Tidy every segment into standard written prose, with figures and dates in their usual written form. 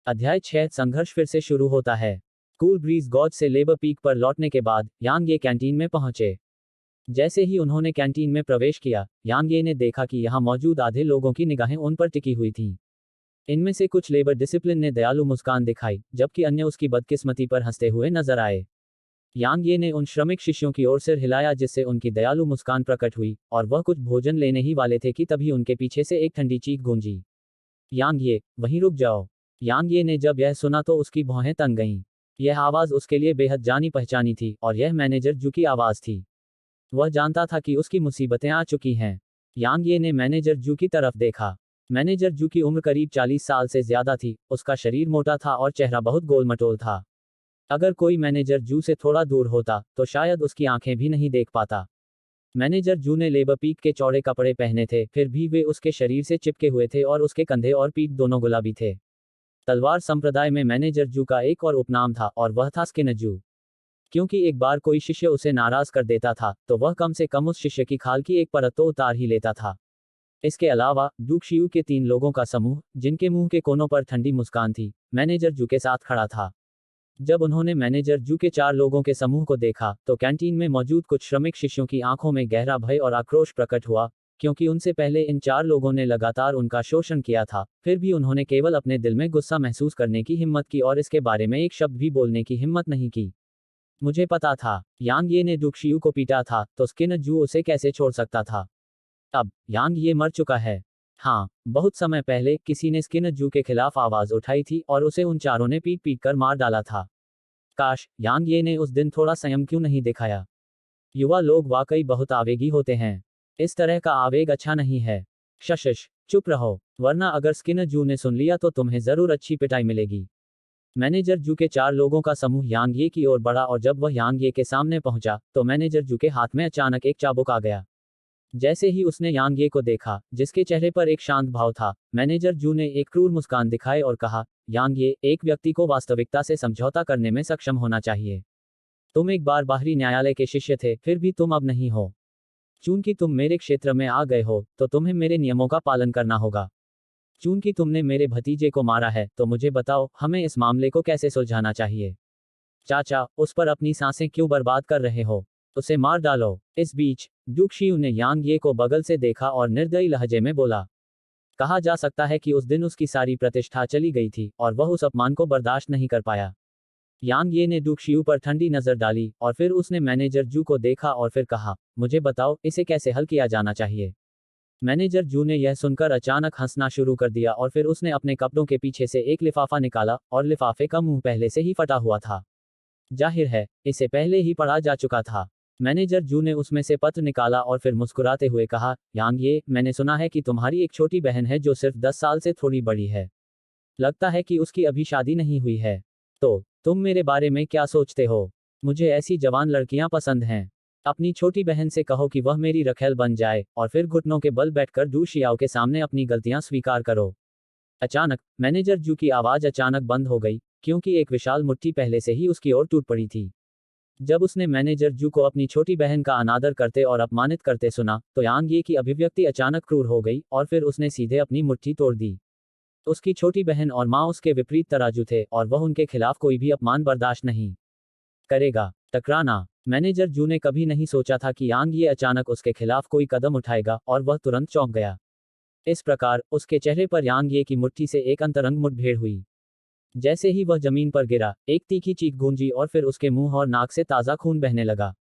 अध्याय 6 संघर्ष फिर से शुरू होता है। कूल ब्रीज गॉज से लेबर पीक पर लौटने के बाद यांग ये कैंटीन में पहुंचे। जैसे ही उन्होंने कैंटीन में प्रवेश किया, यांग ये ने देखा कि यहाँ मौजूद आधे लोगों की निगाहें उन पर टिकी हुई थीं। इनमें से कुछ लेबर डिसिप्लिन ने दयालु मुस्कान दिखाई, जबकि अन्य उसकी बदकिस्मती पर हंसते हुए नजर आए। यांग ये ने उन श्रमिक शिष्यों की ओर सिर हिलाया जिससे उनकी दयालु मुस्कान प्रकट हुई, और वह कुछ भोजन लेने ही वाले थे कि तभी उनके पीछे से एक ठंडी चीख गूंजी। यांग ये, वहीं रुक जाओ। यांग ये ने जब यह सुना तो उसकी भौहें तन गईं। यह आवाज़ उसके लिए बेहद जानी पहचानी थी, और यह मैनेजर जू की आवाज़ थी। वह जानता था कि उसकी मुसीबतें आ चुकी हैं। यांग ये ने मैनेजर जू की तरफ देखा। मैनेजर जू की उम्र करीब 40 साल से ज्यादा थी, उसका शरीर मोटा था और चेहरा बहुत गोल मटोल था। अगर कोई मैनेजर जू से थोड़ा दूर होता तो शायद उसकी आंखें भी नहीं देख पाता। मैनेजर जू ने लेबर पीक के चौड़े कपड़े पहने थे, फिर भी वे उसके शरीर से चिपके हुए थे और उसके कंधे और पीठ दोनों गुलाबी थे। तलवार संप्रदाय में मैनेजर जू का एक और उपनाम था, और वह था स्किनर जू। क्योंकि एक बार कोई शिष्य उसे नाराज कर देता था, तो वह कम से कम उस शिष्य की खाल की एक परत तो उतार ही लेता था। इसके अलावा डूक शियू के 3 लोगों का समूह, जिनके मुंह के कोनों पर ठंडी मुस्कान थी, मैनेजर जू के साथ खड़ा था। जब उन्होंने मैनेजर जू के 4 लोगों के समूह को देखा, तो कैंटीन में मौजूद कुछ श्रमिक शिष्यों की आंखों में गहरा भय और आक्रोश प्रकट हुआ, क्योंकि उनसे पहले इन 4 लोगों ने लगातार उनका शोषण किया था। फिर भी उन्होंने केवल अपने दिल में गुस्सा महसूस करने की हिम्मत की और इसके बारे में एक शब्द भी बोलने की हिम्मत नहीं की। मुझे पता था, यांग ये ने डूक शियू को पीटा था, तो स्किनर जू उसे कैसे छोड़ सकता था। अब यांग ये मर चुका है। हाँ, बहुत समय पहले किसी ने स्किनर जू के खिलाफ आवाज उठाई थी और उसे उन चारों ने पीट पीट कर मार डाला था। काश यांग ये ने उस दिन थोड़ा संयम क्यों नहीं दिखाया। युवा लोग वाकई बहुत आवेगी होते हैं। इस तरह का आवेग अच्छा नहीं है। शशश, चुप रहो, वरना अगर स्किनर जू ने सुन लिया तो तुम्हें जरूर अच्छी पिटाई मिलेगी। मैनेजर जू के 4 लोगों का समूह यांग ये की ओर बढ़ा, और जब वह यांग ये के सामने पहुंचा, तो मैनेजर जू के हाथ में अचानक एक चाबुक आ गया। जैसे ही उसने यांग ये को देखा, जिसके चेहरे पर एक शांत भाव था, मैनेजर जू ने एक क्रूर मुस्कान दिखाई और कहा, यांग ये, एक व्यक्ति को वास्तविकता से समझौता करने में सक्षम होना चाहिए। तुम एक बार बाहरी न्यायालय के शिष्य थे, फिर भी तुम अब नहीं हो। चूंकि तुम मेरे क्षेत्र में आ गए हो, तो तुम्हें मेरे नियमों का पालन करना होगा। चूंकि तुमने मेरे भतीजे को मारा है, तो मुझे बताओ, हमें इस मामले को कैसे सुलझाना चाहिए। चाचा, उस पर अपनी सांसें क्यों बर्बाद कर रहे हो? उसे मार डालो। इस बीच डूक शियू ने यांग ये को बगल से देखा और निर्दयी लहजे में बोला। कहा जा सकता है कि उस दिन उसकी सारी प्रतिष्ठा चली गई थी, और वह उस अपमान को बर्दाश्त नहीं कर पाया। यांग ये ने डूक शियू पर ठंडी नजर डाली, और फिर उसने मैनेजर जू को देखा और फिर कहा, मुझे बताओ, इसे कैसे हल किया जाना चाहिए। मैनेजर जू ने यह सुनकर अचानक हंसना शुरू कर दिया, और फिर उसने अपने कपड़ों के पीछे से एक लिफाफा निकाला, और लिफाफे का मुंह पहले से ही फटा हुआ था। जाहिर है, इसे पहले ही पढ़ा जा चुका था। मैनेजर जू ने उसमें से पत्र निकाला और फिर मुस्कुराते हुए कहा, यांग ये, मैंने सुना है कि तुम्हारी एक छोटी बहन है जो सिर्फ 10 साल से थोड़ी बड़ी है। लगता है कि उसकी अभी शादी नहीं हुई है। तो तुम मेरे बारे में क्या सोचते हो? मुझे ऐसी जवान लड़कियां पसंद हैं। अपनी छोटी बहन से कहो कि वह मेरी रखेल बन जाए, और फिर घुटनों के बल बैठकर डू शियाओ के सामने अपनी गलतियां स्वीकार करो। अचानक मैनेजर जू की आवाज अचानक बंद हो गई, क्योंकि एक विशाल मुट्ठी पहले से ही उसकी ओर टूट पड़ी थी। जब उसने मैनेजर जू को अपनी छोटी बहन का अनादर करते और अपमानित करते सुना, तो यांग ये की अभिव्यक्ति अचानक क्रूर हो गई, और फिर उसने सीधे अपनी मुट्ठी तोड़ दी। उसकी छोटी बहन और माँ उसके विपरीत तराजू थे, और वह उनके खिलाफ कोई भी अपमान बर्दाश्त नहीं करेगा। टकराना। मैनेजर जू ने कभी नहीं सोचा था कि यांग ये अचानक उसके खिलाफ कोई कदम उठाएगा, और वह तुरंत चौंक गया। इस प्रकार उसके चेहरे पर यांग ये की मुट्ठी से एक अंतरंग मुठभेड़ हुई। जैसे ही वह जमीन पर गिरा, एक तीखी चीख गूंजी और फिर उसके मुंह और नाक से ताजा खून बहने लगा।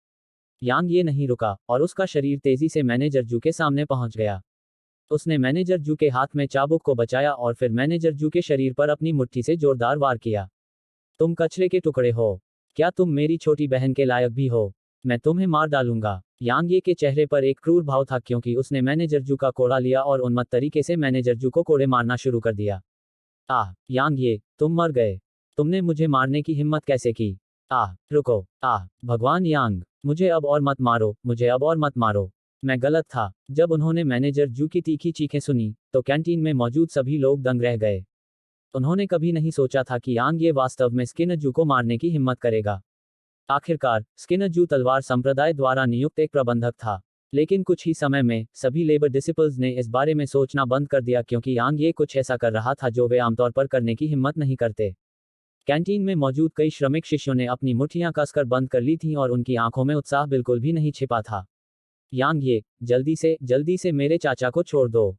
यांग ये नहीं रुका, और उसका शरीर तेजी से मैनेजर जू के सामने पहुंच गया। उसने मैनेजर जू के हाथ में चाबुक को बचाया और फिर मैनेजर जू के शरीर पर अपनी मुट्ठी से जोरदार वार किया। तुम कचरे के टुकड़े हो। क्या तुम मेरी छोटी बहन के लायक भी हो? मैं तुम्हें मार डालूंगा। यांग ये के चेहरे पर एक क्रूर भाव था, क्योंकि उसने मैनेजर जू का कोड़ा लिया और उन्मत्त तरीके से मैनेजर जू को कोड़े मारना शुरू कर दिया। आह, यांग ये, तुम मर गए। तुमने मुझे मारने की हिम्मत कैसे की? आह, रुको। आह, भगवान यांग, मुझे अब और मत मारो, मुझे अब और मत मारो। मैं गलत था। जब उन्होंने मैनेजर जू की तीखी चीखें सुनी, तो कैंटीन में मौजूद सभी लोग दंग रह गए। उन्होंने कभी नहीं सोचा था कि यांग ये वास्तव में स्किनर जू को मारने की हिम्मत करेगा। आखिरकार स्किनर जू तलवार संप्रदाय द्वारा नियुक्त एक प्रबंधक था। लेकिन कुछ ही समय में सभी लेबर डिसिपल्स ने इस बारे में सोचना बंद कर दिया, क्योंकि यांग ये कुछ ऐसा कर रहा था जो वे आमतौर पर करने की हिम्मत नहीं करते। कैंटीन में मौजूद कई श्रमिक शिष्यों ने अपनी मुट्ठियां कसकर बंद कर ली थीं और उनकी आंखों में उत्साह बिल्कुल भी नहीं छिपा था। यांग ये, जल्दी से मेरे चाचा को छोड़ दो,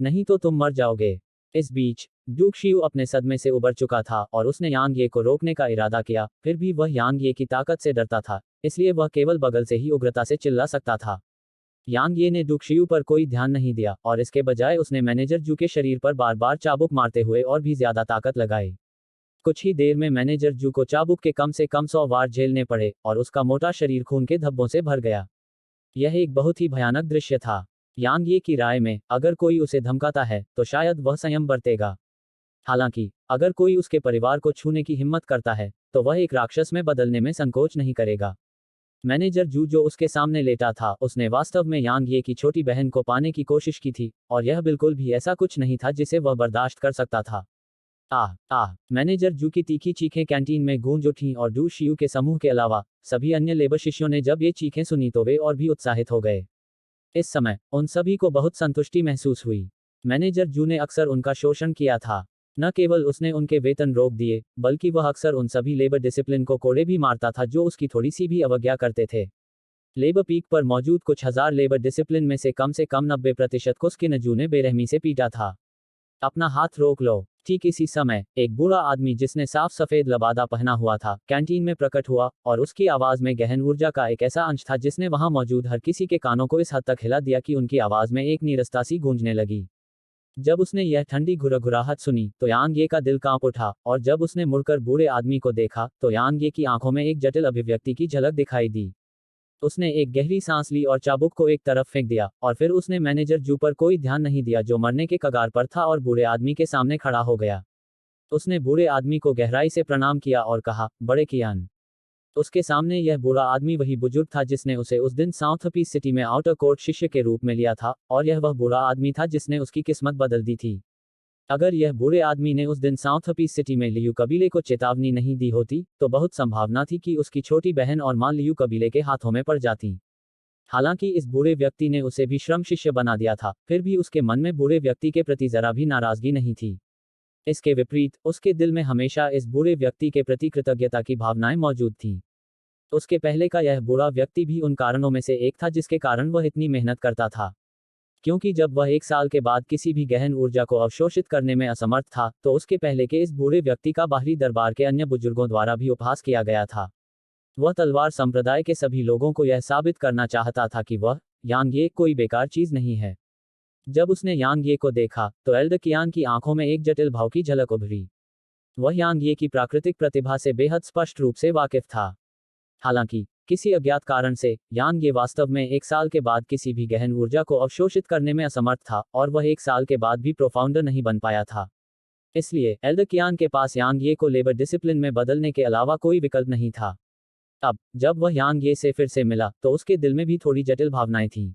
नहीं तो तुम मर जाओगे। इस बीच डूक शियू अपने सदमे से उबर चुका था और उसने यांग ये को रोकने का इरादा किया, फिर भी वह यांग ये की ताकत से डरता था, इसलिए वह केवल बगल से ही उग्रता से चिल्ला सकता था। यांग ये ने डूक शियू पर कोई ध्यान नहीं दिया और इसके बजाय उसने मैनेजर जू के शरीर पर बार बार चाबुक मारते हुए और भी ज्यादा ताकत लगाई। कुछ ही देर में मैनेजर जू को चाबुक के कम से कम 100 वार झेलने पड़े और उसका मोटा शरीर खून के धब्बों से भर गया। यह एक बहुत ही भयानक दृश्य था। यांग ये की राय में, अगर कोई उसे धमकाता है तो शायद वह संयम बरतेगा। हालांकि अगर कोई उसके परिवार को छूने की हिम्मत करता है तो वह एक राक्षस में बदलने में संकोच नहीं करेगा। मैनेजर जू जो उसके सामने लेटा था, उसने वास्तव में यांग ये की छोटी बहन को पाने की कोशिश की थी और यह बिल्कुल भी ऐसा कुछ नहीं था जिसे वह बर्दाश्त कर सकता था। आह आह, मैनेजर जू की तीखी चीखें कैंटीन में गूंज उठीं और डू शियू के समूह के अलावा सभी अन्य लेबर शिष्यों ने जब ये चीखें सुनी तो वे और भी उत्साहित हो गए। इस समय उन सभी को बहुत संतुष्टि महसूस हुई। मैनेजर जू ने अक्सर उनका शोषण किया था। न केवल उसने उनके वेतन रोक दिए, बल्कि वह अक्सर उन सभी लेबर डिसिप्लिन को कोड़े भी मारता था जो उसकी थोड़ी सी भी अवज्ञा करते थे। लेबर पीक पर मौजूद कुछ हजार लेबर डिसिप्लिन में से कम 90% को स्किनजू ने बेरहमी से पीटा था। अपना हाथ रोक लो। ठीक इसी समय एक बूढ़ा आदमी जिसने साफ सफेद लबादा पहना हुआ था कैंटीन में प्रकट हुआ और उसकी आवाज में गहन ऊर्जा का एक ऐसा अंश था जिसने वहां मौजूद हर किसी के कानों को इस हद तक हिला दिया कि उनकी आवाज में एक नीरसता सी गूंजने लगी। जब उसने यह ठंडी घुरघुराहट सुनी तो यांग ये का दिल कांप उठा और जब उसने मुड़कर बूढ़े आदमी को देखा तो यांग ये की आंखों में एक जटिल अभिव्यक्ति की झलक दिखाई दी। उसने एक गहरी सांस ली और चाबुक को एक तरफ फेंक दिया और फिर उसने मैनेजर जू पर कोई ध्यान नहीं दिया जो मरने के कगार पर था और बूढ़े आदमी के सामने खड़ा हो गया। उसने बूढ़े आदमी को गहराई से प्रणाम किया और कहा, बड़े कियान। उसके सामने यह बूढ़ा आदमी वही बुजुर्ग था जिसने उसे उस दिन साउथ पीस सिटी में आउटर कोर्ट शिष्य के रूप में लिया था और यह वह बूढ़ा आदमी था जिसने उसकी किस्मत बदल दी थी। अगर यह बूढ़े आदमी ने उस दिन साउथ पीस सिटी में लियू कबीले को चेतावनी नहीं दी होती तो बहुत संभावना थी कि उसकी छोटी बहन और मां लियू कबीले के हाथों में पड़ जाती। हालांकि इस बूढ़े व्यक्ति ने उसे भी श्रम शिष्य बना दिया था, फिर भी उसके मन में बूढ़े व्यक्ति के प्रति जरा भी नाराजगी नहीं थी। इसके विपरीत उसके दिल में हमेशा इस बूढ़े व्यक्ति के प्रति कृतज्ञता की भावनाएं मौजूद थीं। उसके पहले का यह बूढ़ा व्यक्ति भी उन कारणों में से एक था जिसके कारण वह इतनी मेहनत करता था। क्योंकि जब वह 1 साल के बाद किसी भी गहन ऊर्जा को अवशोषित करने में असमर्थ था तो उसके पहले के इस बूढ़े व्यक्ति का बाहरी दरबार के अन्य बुजुर्गों द्वारा भी उपहास किया गया था। वह तलवार संप्रदाय के सभी लोगों को यह साबित करना चाहता था कि वह यांग ये कोई बेकार चीज नहीं है। जब उसने यांग ये को देखा तो एल्डर कियान की आंखों में एक जटिल भाव की झलक उभरी। वह यांग ये की प्राकृतिक प्रतिभा से बेहद स्पष्ट रूप से वाकिफ था। हालांकि किसी अज्ञात कारण से यांग ये वास्तव में 1 साल के बाद किसी भी गहन ऊर्जा को अवशोषित करने में असमर्थ था और वह 1 साल के बाद भी प्रोफाउंडर नहीं बन पाया था। इसलिए एल्डर कियान के पास यांग ये को लेबर डिसिप्लिन में बदलने के अलावा कोई विकल्प नहीं था। अब जब वह यांग ये से फिर से मिला तो उसके दिल में भी थोड़ी जटिल भावनाएं थीं।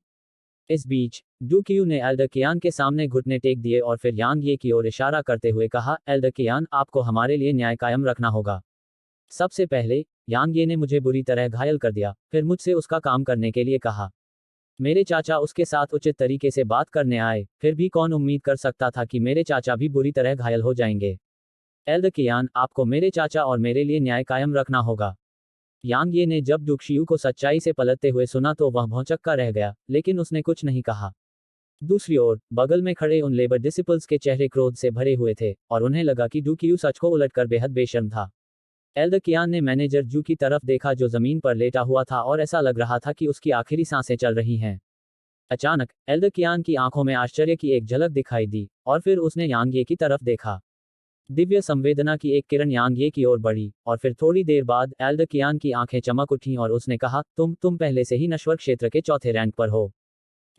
इस बीच डू कियू ने एल्डर कियान के सामने घुटने टेक दिए और फिर यांग ये की ओर इशारा करते हुए कहा, एल्डर कियान, आपको हमारे लिए न्याय कायम रखना होगा। सबसे पहले यांग ये ने मुझे बुरी तरह घायल कर दिया, फिर मुझसे उसका काम करने के लिए कहा। मेरे चाचा उसके साथ उचित तरीके से बात करने आए, फिर भी कौन उम्मीद कर सकता था कि मेरे चाचा भी बुरी तरह घायल हो जाएंगे। एल्डर कियान, आपको मेरे चाचा और मेरे लिए न्याय कायम रखना होगा। यांग ये ने जब डूक शियू को सच्चाई से पलटते हुए सुना तो वह भौंचक्का रह गया, लेकिन उसने कुछ नहीं कहा। दूसरी ओर बगल में खड़े उन लेबर डिसिपल्स के चेहरे क्रोध से भरे हुए थे और उन्हें लगा कि डू कियू सच को उलटकर बेहद बेशर्म था। एल्डर कियान ने मैनेजर जू की तरफ देखा जो जमीन पर लेटा हुआ था और ऐसा लग रहा था कि उसकी आखिरी सांसें चल रही हैं। अचानक एल्डर कियान की आंखों में आश्चर्य की एक झलक दिखाई दी और फिर उसने यांग ये की तरफ देखा। दिव्य संवेदना की एक किरण यांग ये की ओर बढ़ी और फिर थोड़ी देर बाद एल्डर कियान की आंखें चमक उठीं और उसने कहा, तुम पहले से ही नश्वर क्षेत्र के चौथे रैंक पर हो।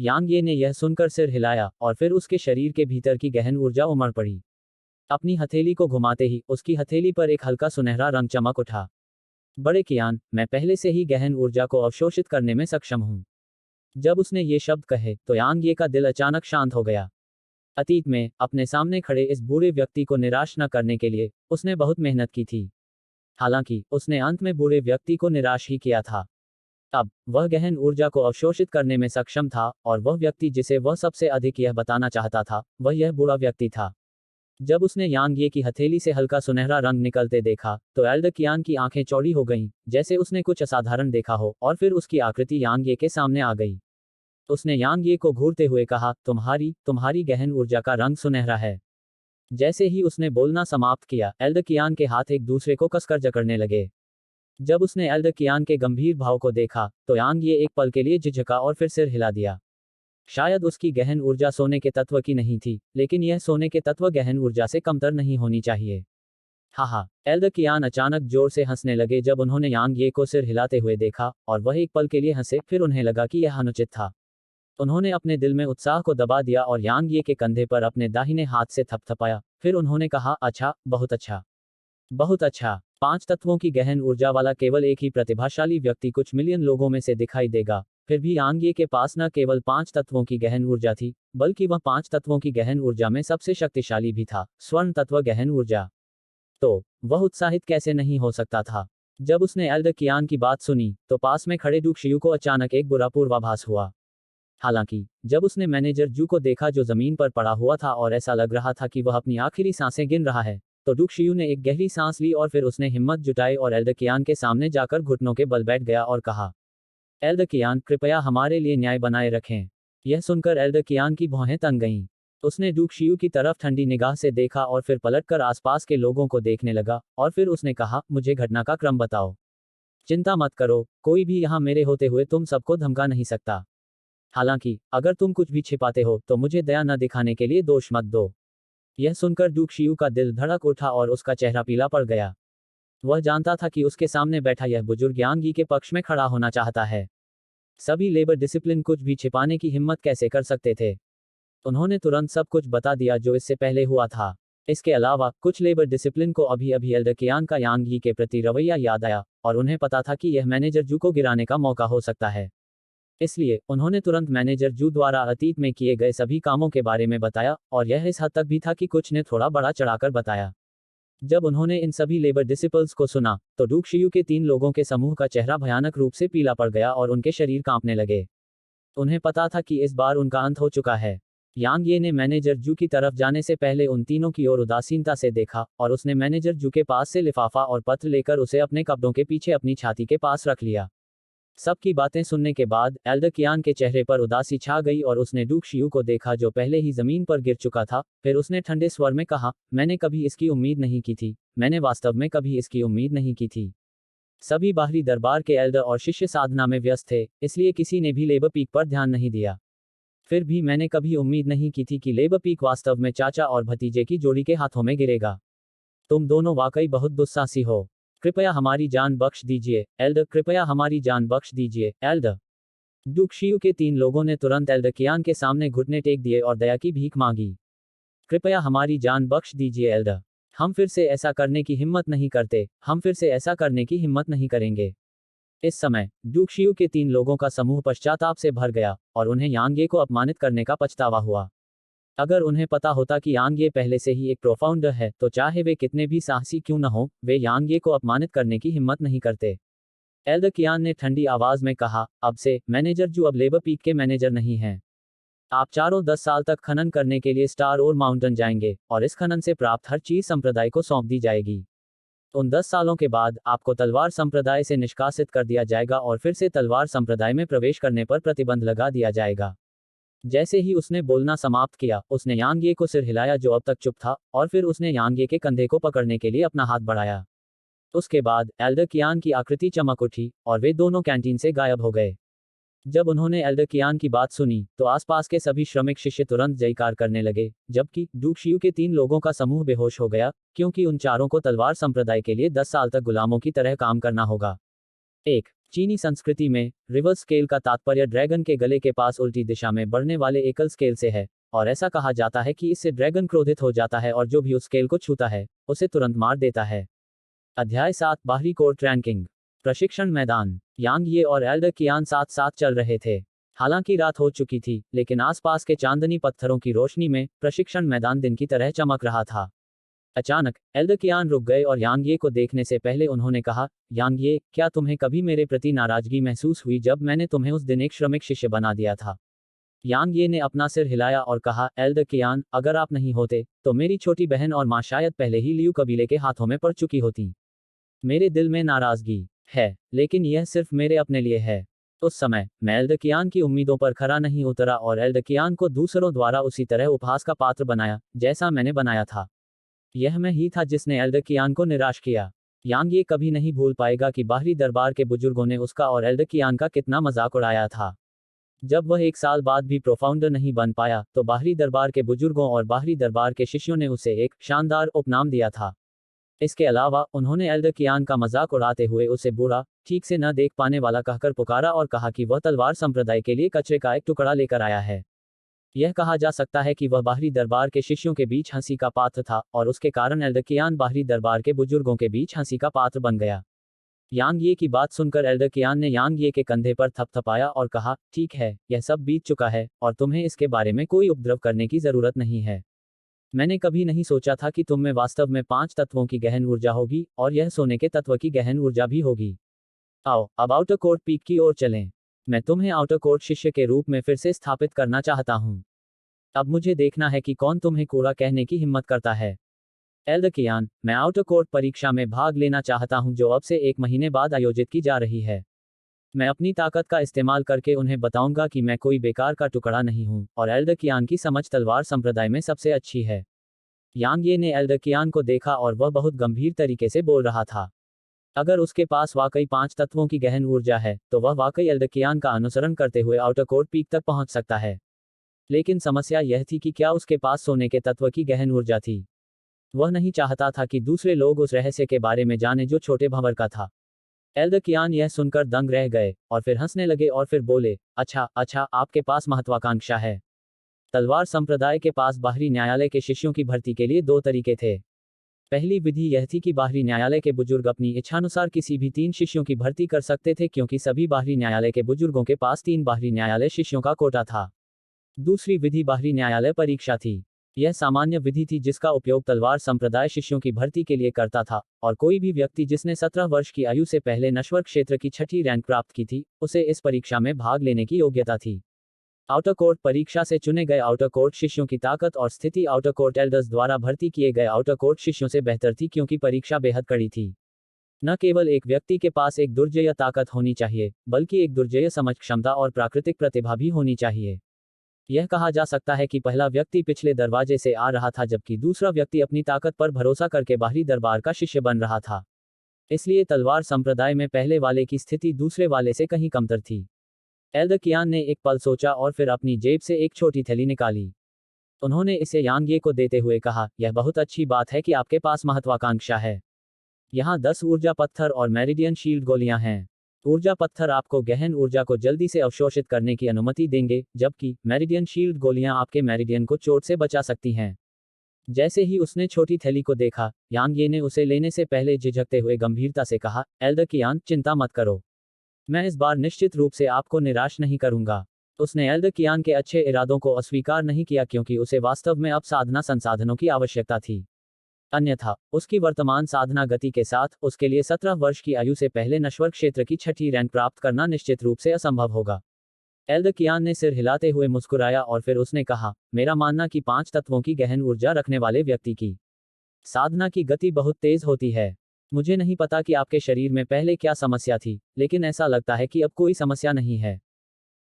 यांग ये ने यह सुनकर सिर हिलाया और फिर उसके शरीर के भीतर की गहन ऊर्जा उमड़ पड़ी। अपनी हथेली को घुमाते ही उसकी हथेली पर एक हल्का सुनहरा रंग चमक उठा। बड़े कियान, मैं पहले से ही गहन ऊर्जा को अवशोषित करने में सक्षम हूं। जब उसने ये शब्द कहे तो यांग ये का दिल अचानक शांत हो गया। अतीत में अपने सामने खड़े इस बूढ़े व्यक्ति को निराश न करने के लिए उसने बहुत मेहनत की थी। हालांकि उसने अंत में बूढ़े व्यक्ति को निराश ही किया था। अब वह गहन ऊर्जा को अवशोषित करने में सक्षम था, और वह व्यक्ति जिसे वह सबसे अधिक यह बताना चाहता था, वह यह बुरा व्यक्ति था। जब उसने यांग ये की हथेली से हल्का सुनहरा रंग निकलते देखा, तो एल्डकियान की आंखें चौड़ी हो गईं, जैसे उसने कुछ असाधारण देखा हो, और फिर उसकी आकृति यांग ये के सामने आ गई। उसने यांग ये को घूरते हुए कहा, तुम्हारी गहन ऊर्जा का रंग सुनहरा है। जैसे ही उसने बोलना समाप्त किया, एल्डकियान के हाथ एक दूसरे को कसकर जकड़ने लगे। जब उसने एल्डकियान के गंभीर भाव को देखा, तो यांग ये एक पल के लिए झिझका और फिर सिर हिला दिया। शायद उसकी गहन ऊर्जा सोने के तत्व की नहीं थी, लेकिन यह सोने के तत्व गहन ऊर्जा से कमतर नहीं होनी चाहिए। हाहा। एल्डकियान अचानक जोर से हंसने लगे जब उन्होंने यांग ये को सिर हिलाते हुए देखा, और वह एक पल के लिए हंसे, फिर उन्हें लगा कि यह अनुचित था। उन्होंने अपने दिल में उत्साह को दबा दिया और यांग ये के कंधे पर अपने दाहिने हाथ से थपथपाया। फिर उन्होंने कहा, अच्छा, बहुत अच्छा, बहुत अच्छा। 5 तत्वों की गहन ऊर्जा वाला केवल एक ही प्रतिभाशाली व्यक्ति कुछ मिलियन लोगों में से दिखाई देगा। फिर भी यांग ये के पास न केवल 5 तत्वों की गहन ऊर्जा थी, बल्कि वह 5 तत्वों की गहन ऊर्जा में सबसे शक्तिशाली भी था, स्वर्ण तत्व गहन ऊर्जा। तो वह उत्साहित कैसे नहीं हो सकता था। जब उसने एल्डकियान की बात सुनी, तो पास में खड़े डूक शियू को अचानक एक बुरा पूर्वाभास हुआ। हालांकि जब उसने मैनेजर जू को देखा जो जमीन पर पड़ा हुआ था और ऐसा लग रहा था कि वह अपनी आखिरी सांसें गिन रहा है, तो डूक शियू ने एक गहरी सांस ली और फिर उसने हिम्मत जुटाई और एल्डकियान के सामने जाकर घुटनों के बल बैठ गया और कहा, एल्डकियान, कृपया हमारे लिए न्याय बनाए रखें। यह सुनकर एल्डकियान की भौहें तन गईं। उसने डूक शियू की तरफ ठंडी निगाह से देखा और फिर पलटकर आसपास के लोगों को देखने लगा, और फिर उसने कहा, मुझे घटना का क्रम बताओ। चिंता मत करो, कोई भी यहाँ मेरे होते हुए तुम सबको धमका नहीं सकता। हालांकि अगर तुम कुछ भी छिपाते हो तो मुझे दया न दिखाने के लिए दोष मत दो। यह सुनकर डूक शियू का दिल धड़क उठा और उसका चेहरा पीला पड़ गया। वह जानता था कि उसके सामने बैठा यह बुजुर्ग यांग यी के पक्ष में खड़ा होना चाहता है। सभी लेबर डिसिप्लिन कुछ भी छिपाने की हिम्मत कैसे कर सकते थे। उन्होंने तुरंत सब कुछ बता दिया जो इससे पहले हुआ था। इसके अलावा कुछ लेबर डिसिप्लिन को अभी अभी एल्डकियान का यांग यी के प्रति रवैया याद आया, और उन्हें पता था कि यह मैनेजर जू को गिराने का मौका हो सकता है। इसलिए उन्होंने तुरंत मैनेजर जू द्वारा अतीत में किए गए सभी कामों के बारे में बताया, और यह इस हद तक भी था कि कुछ ने थोड़ा बड़ा चढ़ाकर बताया। जब उन्होंने इन सभी लेबर डिसिपल्स को सुना, तो डूक शियू के 3 लोगों के समूह का चेहरा भयानक रूप से पीला पड़ गया और उनके शरीर कांपने लगे। उन्हें पता था कि इस बार उनका अंत हो चुका है। यांग ये ने मैनेजर जू की तरफ जाने से पहले उन तीनों की ओर उदासीनता से देखा, और उसने मैनेजर जू के पास से लिफाफा और पत्र लेकर उसे अपने कपड़ों के पीछे अपनी छाती के पास रख लिया। सबकी बातें सुनने के बाद एल्डकियान के चेहरे पर उदासी छा गई और उसने डूक शियू को देखा जो पहले ही जमीन पर गिर चुका था। फिर उसने ठंडे स्वर में कहा, मैंने कभी इसकी उम्मीद नहीं की थी, मैंने वास्तव में कभी इसकी उम्मीद नहीं की थी। सभी बाहरी दरबार के एल्डर और शिष्य साधना में व्यस्त थे, इसलिए किसी ने भी लेबर पीक पर ध्यान नहीं दिया। फिर भी मैंने कभी उम्मीद नहीं की थी कि लेबर पीक वास्तव में चाचा और भतीजे की जोड़ी के हाथों में गिरेगा। तुम दोनों वाकई बहुत दुस्साहसी हो। कृपया हमारी जान बख्श दीजिए, एल्डर, कृपया हमारी जान बख्श दीजिए, एल्डर। डूक शियू के 3 लोगों ने तुरंत एल्डकियान के सामने घुटने टेक दिए और दया की भीख मांगी। कृपया हमारी जान बख्श दीजिए, एल्डर। हम फिर से ऐसा करने की हिम्मत नहीं करते, हम फिर से ऐसा करने की हिम्मत नहीं करेंगे। इस समय डूक शियू के 3 लोगों का समूह पश्चाताप से भर गया, और उन्हें यांग ये को अपमानित करने का पछतावा हुआ। अगर उन्हें पता होता कि यांग ये पहले से ही एक प्रोफाउंडर है, तो चाहे वे कितने भी साहसी क्यों न हो, वे यांग ये को अपमानित करने की हिम्मत नहीं करते। एल्डकियान ने ठंडी आवाज में कहा, अब से मैनेजर जू अब लेबर पीक के मैनेजर नहीं हैं। आप चारों 10 साल तक खनन करने के लिए स्टार और माउंटेन जाएंगे, और इस खनन से प्राप्त हर चीज संप्रदाय को सौंप दी जाएगी। उन 10 सालों के बाद आपको तलवार संप्रदाय से निष्कासित कर दिया जाएगा और फिर से तलवार संप्रदाय में प्रवेश करने पर प्रतिबंध लगा दिया जाएगा। जैसे ही उसने बोलना समाप्त किया, उसने यांग ये को सिर हिलाया जो अब तक चुप था, और फिर उसने यांग ये के कंधे को पकड़ने के लिए अपना हाथ बढ़ाया। उसके बाद एल्डकियान की आकृति चमक उठी, और वे दोनों कैंटीन से गायब हो गए। जब उन्होंने एल्डकियान की बात सुनी, तो आसपास के सभी श्रमिक शिष्य तुरंत जयकार करने लगे, जबकि डूक शियू के 3 लोगों का समूह बेहोश हो गया, क्योंकि उन चारों को तलवार संप्रदाय के लिए 10 साल तक गुलामों की तरह काम करना होगा। एक चीनी संस्कृति में रिवर्स स्केल का तात्पर्य ड्रैगन के गले के पास उल्टी दिशा में बढ़ने वाले एकल स्केल से है, और ऐसा कहा जाता है कि इससे ड्रैगन क्रोधित हो जाता है और जो भी उस स्केल को छूता है, उसे तुरंत मार देता है। अध्याय 7 बाहरी कोर्ट रैंकिंग। प्रशिक्षण मैदान। यांग ये और एल्डकियान साथ साथ चल रहे थे। हालांकि रात हो चुकी थी, लेकिन आसपास के चांदनी पत्थरों की रोशनी में प्रशिक्षण मैदान दिन की तरह चमक रहा था। अचानक एल्डर कियान रुक गए और यांग ये को देखने से पहले उन्होंने कहा, यांग ये, क्या तुम्हें कभी मेरे प्रति नाराजगी महसूस हुई जब मैंने तुम्हें उस दिन एक श्रमिक शिष्य बना दिया था? यांग ये ने अपना सिर हिलाया और कहा, एल्डर कियान, अगर आप नहीं होते तो मेरी छोटी बहन और माँ शायद पहले ही लियू कबीले के हाथों में पड़ चुकी होती। मेरे दिल में नाराजगी है, लेकिन यह सिर्फ मेरे अपने लिए है। उस समय मैं एल्डर कियान की उम्मीदों पर खरा नहीं उतरा और एल्डर कियान को दूसरों द्वारा उसी तरह उपहास का पात्र बनाया जैसा मैंने बनाया था। यह मैं ही था जिसने एल्डर कियान को निराश किया। यांग ये कभी नहीं भूल पाएगा कि बाहरी दरबार के बुजुर्गों ने उसका और एल्डर कियान का कितना मजाक उड़ाया था। जब वह 1 साल बाद भी प्रोफाउंडर नहीं बन पाया तो बाहरी दरबार के बुजुर्गों और बाहरी दरबार के शिष्यों ने उसे एक शानदार उपनाम दिया था। इसके अलावा उन्होंने एल्डर कियान का मजाक उड़ाते हुए उसे बूढ़ा, ठीक से न देख पाने वाला कहकर पुकारा और कहा कि वह तलवार संप्रदाय के लिए कचरे का एक टुकड़ा लेकर आया है। यह कहा जा सकता है कि वह बाहरी दरबार के शिष्यों के बीच हंसी का पात्र था और उसके कारण एल्डर कियान बाहरी दरबार के बुजुर्गों के बीच हंसी का पात्र बन गया। यांग ये की बात सुनकर एल्डर कियान ने यांग ये के कंधे पर थपथपाया और कहा, ठीक है, यह सब बीत चुका है और तुम्हें इसके बारे में कोई उपद्रव करने की जरूरत नहीं है। मैंने कभी नहीं सोचा था कि तुम में वास्तव में 5 तत्वों की गहन ऊर्जा होगी और यह सोने के तत्व की गहन ऊर्जा भी होगी। आओ अब आउटर कोर्ट पीक की ओर चलें। मैं तुम्हें आउटर कोर्ट शिष्य के रूप में फिर से स्थापित करना चाहता हूँ। अब मुझे देखना है कि कौन तुम्हें कूड़ा कहने की हिम्मत करता है। एल्डर कियान, मैं आउटर कोर्ट परीक्षा में भाग लेना चाहता हूं जो अब से 1 महीने बाद आयोजित की जा रही है। मैं अपनी ताकत का इस्तेमाल करके उन्हें बताऊंगा कि मैं कोई बेकार का टुकड़ा नहीं हूं और एल्डर कियान की समझ तलवार संप्रदाय में सबसे अच्छी है। यांग ये ने एल्डर कियान को देखा और वह बहुत गंभीर तरीके से बोल रहा था। अगर उसके पास वाकई 5 तत्वों की गहन ऊर्जा है तो वह वाकई एल्डर कियान का अनुसरण करते हुए आउटर कोर्ट पीक तक पहुंच सकता है। लेकिन समस्या यह थी कि क्या उसके पास सोने के तत्व की गहन ऊर्जा थी। वह नहीं चाहता था कि दूसरे लोग उस रहस्य के बारे में जाने जो छोटे भंवर का था। एल्डर कियान यह सुनकर दंग रह गए और फिर हंसने लगे और फिर बोले, अच्छा अच्छा, आपके पास महत्वाकांक्षा है। तलवार संप्रदाय के पास बाहरी न्यायालय के शिष्यों की भर्ती के लिए 2 तरीके थे। पहली विधि यह थी कि बाहरी न्यायालय के बुजुर्ग अपनी इच्छानुसार किसी भी 3 शिष्यों की भर्ती कर सकते थे क्योंकि सभी बाहरी न्यायालय के बुजुर्गों के पास 3 बाहरी न्यायालय शिष्यों का कोटा था। दूसरी विधि बाहरी न्यायालय परीक्षा थी। यह सामान्य विधि थी जिसका उपयोग तलवार संप्रदाय शिष्यों की भर्ती के लिए करता था और कोई भी व्यक्ति जिसने 17 वर्ष की आयु से पहले नश्वर क्षेत्र की 6ठी रैंक प्राप्त की थी, उसे इस परीक्षा में भाग लेने की योग्यता थी। आउटर कोर्ट परीक्षा से चुने गए आउटर कोर्ट शिष्यों की ताकत और स्थिति आउटर कोर्ट एल्डर्स द्वारा भर्ती किए गए आउटर कोर्ट शिष्यों से बेहतर थी क्योंकि परीक्षा बेहद कड़ी थी। न केवल एक व्यक्ति के पास एक दुर्जेय ताकत होनी चाहिए, बल्कि एक दुर्जेय समझ क्षमता और प्राकृतिक प्रतिभा भी होनी चाहिए। यह कहा जा सकता है कि पहला व्यक्ति पिछले दरवाजे से आ रहा था जबकि दूसरा व्यक्ति अपनी ताकत पर भरोसा करके बाहरी दरबार का शिष्य बन रहा था। इसलिए तलवार संप्रदाय में पहले वाले की स्थिति दूसरे वाले से कहीं कमतर थी। एल्डर कियान ने एक पल सोचा और फिर अपनी जेब से एक छोटी थैली निकाली। उन्होंने इसे यांग ये को देते हुए कहा, यह बहुत अच्छी बात है कि आपके पास महत्वाकांक्षा है। यहाँ 10 ऊर्जा पत्थर और मेरिडियन शील्ड गोलियां हैं। ऊर्जा पत्थर आपको गहन ऊर्जा को जल्दी से अवशोषित करने की अनुमति देंगे, जबकि मेरिडियन शील्ड गोलियां आपके मेरिडियन को चोट से बचा सकती हैं। जैसे ही उसने छोटी थैली को देखा, यांग ये ने उसे लेने से पहले झिझकते हुए गंभीरता से कहा, एल्डर कियान, चिंता मत करो। मैं इस बार निश्चित रूप से आपको निराश नहीं करूंगा। उसने एल्डर कियान के अच्छे इरादों को अस्वीकार नहीं किया क्योंकि उसे वास्तव में अब साधना संसाधनों की आवश्यकता थी। अन्यथा उसकी वर्तमान साधना गति के साथ उसके लिए 17 वर्ष की आयु से पहले नश्वर क्षेत्र की 6ठी रैंक प्राप्त करना निश्चित रूप से असंभव होगा। एल्डर कियान ने सिर हिलाते हुए मुस्कुराया और फिर उसने कहा, मेरा मानना कि 5 तत्वों की गहन ऊर्जा रखने वाले व्यक्ति की साधना की गति बहुत तेज होती है। मुझे नहीं पता कि आपके शरीर में पहले क्या समस्या थी, लेकिन ऐसा लगता है कि अब कोई समस्या नहीं है।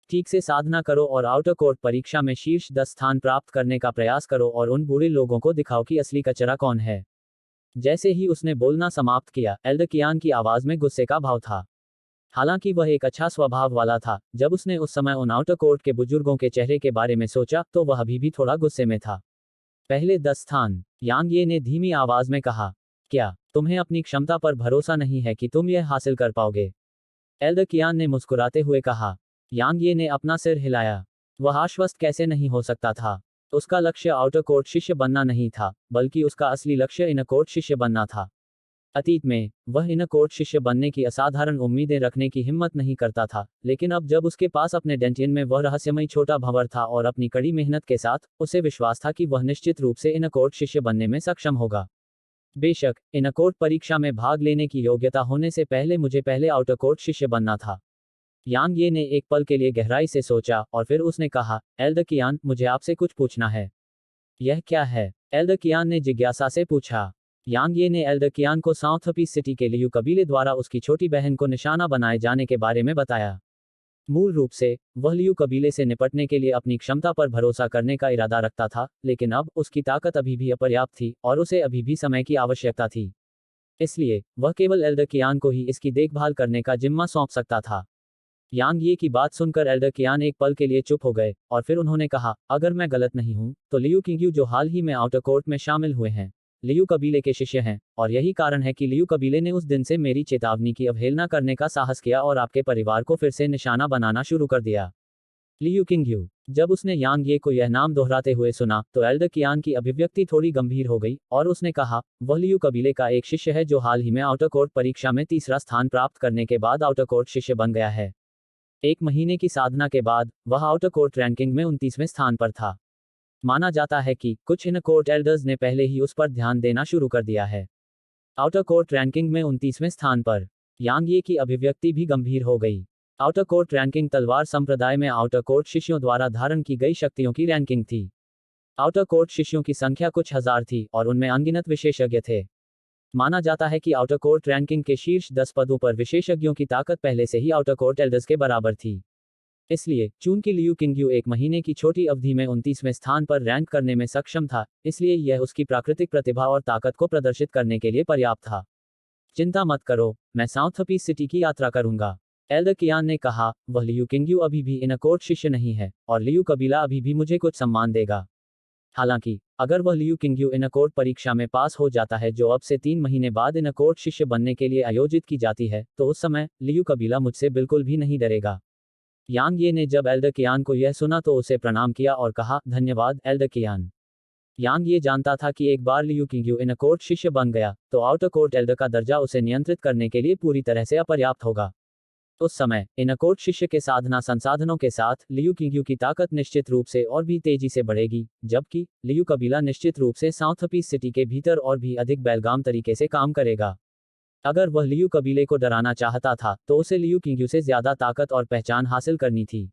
ठीक से साधना करो और आउटर कोर्ट परीक्षा में शीर्ष 10 स्थान प्राप्त करने का प्रयास करो और उन बूढ़े लोगों को दिखाओ कि असली कचरा कौन है। जैसे ही उसने बोलना समाप्त किया, एल्डर कियान की आवाज में गुस्से का भाव था। हालांकि वह एक अच्छा स्वभाव वाला था, जब उसने उस समय उन आउटर कोर्ट के बुजुर्गों के चेहरे के बारे में सोचा तो वह अभी भी थोड़ा गुस्से में था। पहले 10 स्थान, यांग ये ने धीमी आवाज में कहा। क्या तुम्हें अपनी क्षमता पर भरोसा नहीं है कि तुम यह हासिल कर पाओगे? एल्डर कियान ने मुस्कुराते हुए कहा। यांग ये ने अपना सिर हिलाया। वह आश्वस्त कैसे नहीं हो सकता था। उसका लक्ष्य आउटर कोर्ट शिष्य बनना नहीं था, बल्कि उसका असली लक्ष्य इनर कोर्ट शिष्य बनना था। अतीत में वह इनर कोर्ट शिष्य बनने की असाधारण उम्मीदें रखने की हिम्मत नहीं करता था, लेकिन अब जब उसके पास अपने डेंटियन में वह रहस्यमयी छोटा भंवर था और अपनी कड़ी मेहनत के साथ उसे विश्वास था कि वह निश्चित रूप से इनर कोर्ट शिष्य बनने में सक्षम होगा। बेशक इनर कोर्ट परीक्षा में भाग लेने की योग्यता होने से पहले मुझे पहले आउटर कोर्ट शिष्य बनना था। यांग ये ने एक पल के लिए गहराई से सोचा और फिर उसने कहा, एल्डर कियान, मुझे आपसे कुछ पूछना है। यह क्या है? एल्डर कियान ने जिज्ञासा से पूछा। यांग ये ने एल्डर कियान को साउथ पीस सिटी के लियू कबीले द्वारा उसकी छोटी बहन को निशाना बनाए जाने के बारे में बताया। मूल रूप से वह लियू कबीले से निपटने के लिए अपनी क्षमता पर भरोसा करने का इरादा रखता था, लेकिन अब उसकी ताकत अभी भी अपर्याप्त थी और उसे अभी भी समय की आवश्यकता थी। इसलिए वह केवल एल्डर कियान को ही इसकी देखभाल करने का जिम्मा सौंप सकता था। यांग ये की बात सुनकर एल्डर कियान एक पल के लिए चुप हो गए और फिर उन्होंने कहा, अगर मैं गलत नहीं हूं तो लियू किंग्यू जो हाल ही में आउटर कोर्ट में शामिल हुए हैं, लियू कबीले के शिष्य हैं, और यही कारण है कि लियू कबीले ने उस दिन से मेरी चेतावनी की अवहेलना करने का साहस किया और आपके परिवार को फिर से निशाना बनाना शुरू कर दिया। लियू किंग्यू। जब उसने यांग ये को यह नाम दोहराते हुए सुना तो एल्डर कियान की अभिव्यक्ति थोड़ी गंभीर हो गई और उसने कहा, वह लियू कबीले का एक शिष्य है जो हाल ही में आउटर कोर्ट परीक्षा में तीसरा स्थान प्राप्त करने के बाद आउटर कोर्ट शिष्य बन गया है। 1 महीने की साधना के बाद वह आउटर कोर्ट रैंकिंग में 29वें स्थान पर था। माना जाता है कि कुछ इनर कोर्ट एल्डर्स ने पहले ही उस पर ध्यान देना शुरू कर दिया है। आउटर कोर्ट रैंकिंग में 29वें स्थान पर यांग ये की अभिव्यक्ति भी गंभीर हो गई। आउटर कोर्ट रैंकिंग तलवार संप्रदाय में आउटर कोर्ट शिष्यों द्वारा धारण की गई शक्तियों की रैंकिंग थी। आउटर कोर्ट शिष्यों की संख्या कुछ हजार थी और उनमें अनगिनत विशेषज्ञ थे। माना जाता है कि आउटर कोर्ट रैंकिंग के शीर्ष 10 पदों पर विशेषज्ञों की ताकत पहले से ही आउटर कोर्ट एल्डर्स के बराबर थी। इसलिए चूंकि लियू किंग्यू 1 महीने की छोटी अवधि में 29वें स्थान पर रैंक करने में सक्षम था, इसलिए यह उसकी प्राकृतिक प्रतिभा और ताकत को प्रदर्शित करने के लिए पर्याप्त था। चिंता मत करो, मैं साउथ पीस सिटी की यात्रा करूंगा। एल्डर कियान ने कहा, वह लियू किंग्यू अभी भी इनर कोर्ट शिष्य नहीं है और लियू कबीला अभी भी मुझे कुछ सम्मान देगा। हालांकि अगर वह लियू किंग्यू इनर कोर्ट परीक्षा में पास हो जाता है जो अब से 3 महीने बाद इनर कोर्ट शिष्य बनने के लिए आयोजित की जाती है, तो उस समय लियू कबीला मुझसे बिल्कुल भी नहीं डरेगा। यांग ये ने जब एल्डर कियान को यह सुना तो उसे प्रणाम किया और कहा, धन्यवाद एल्डर कियान। यांग ये जानता था कि एक बार लियू किंग्यू इनर कोर्ट शिष्य बन गया तो आउटर कोर्ट एल्डर का दर्जा उसे नियंत्रित करने के लिए पूरी तरह से अपर्याप्त होगा। उस समय इनर कोर्ट शिष्य के साधना संसाधनों के साथ लियू किंग्यू की ताकत निश्चित रूप से और भी तेजी से बढ़ेगी, जबकि लियू कबीला निश्चित रूप से साउथ पीस सिटी के भीतर और भी अधिक बेलगाम तरीके से काम करेगा। अगर वह लियू कबीले को डराना चाहता था तो उसे लियू किंग्यू से ज्यादा ताकत और पहचान हासिल करनी थी।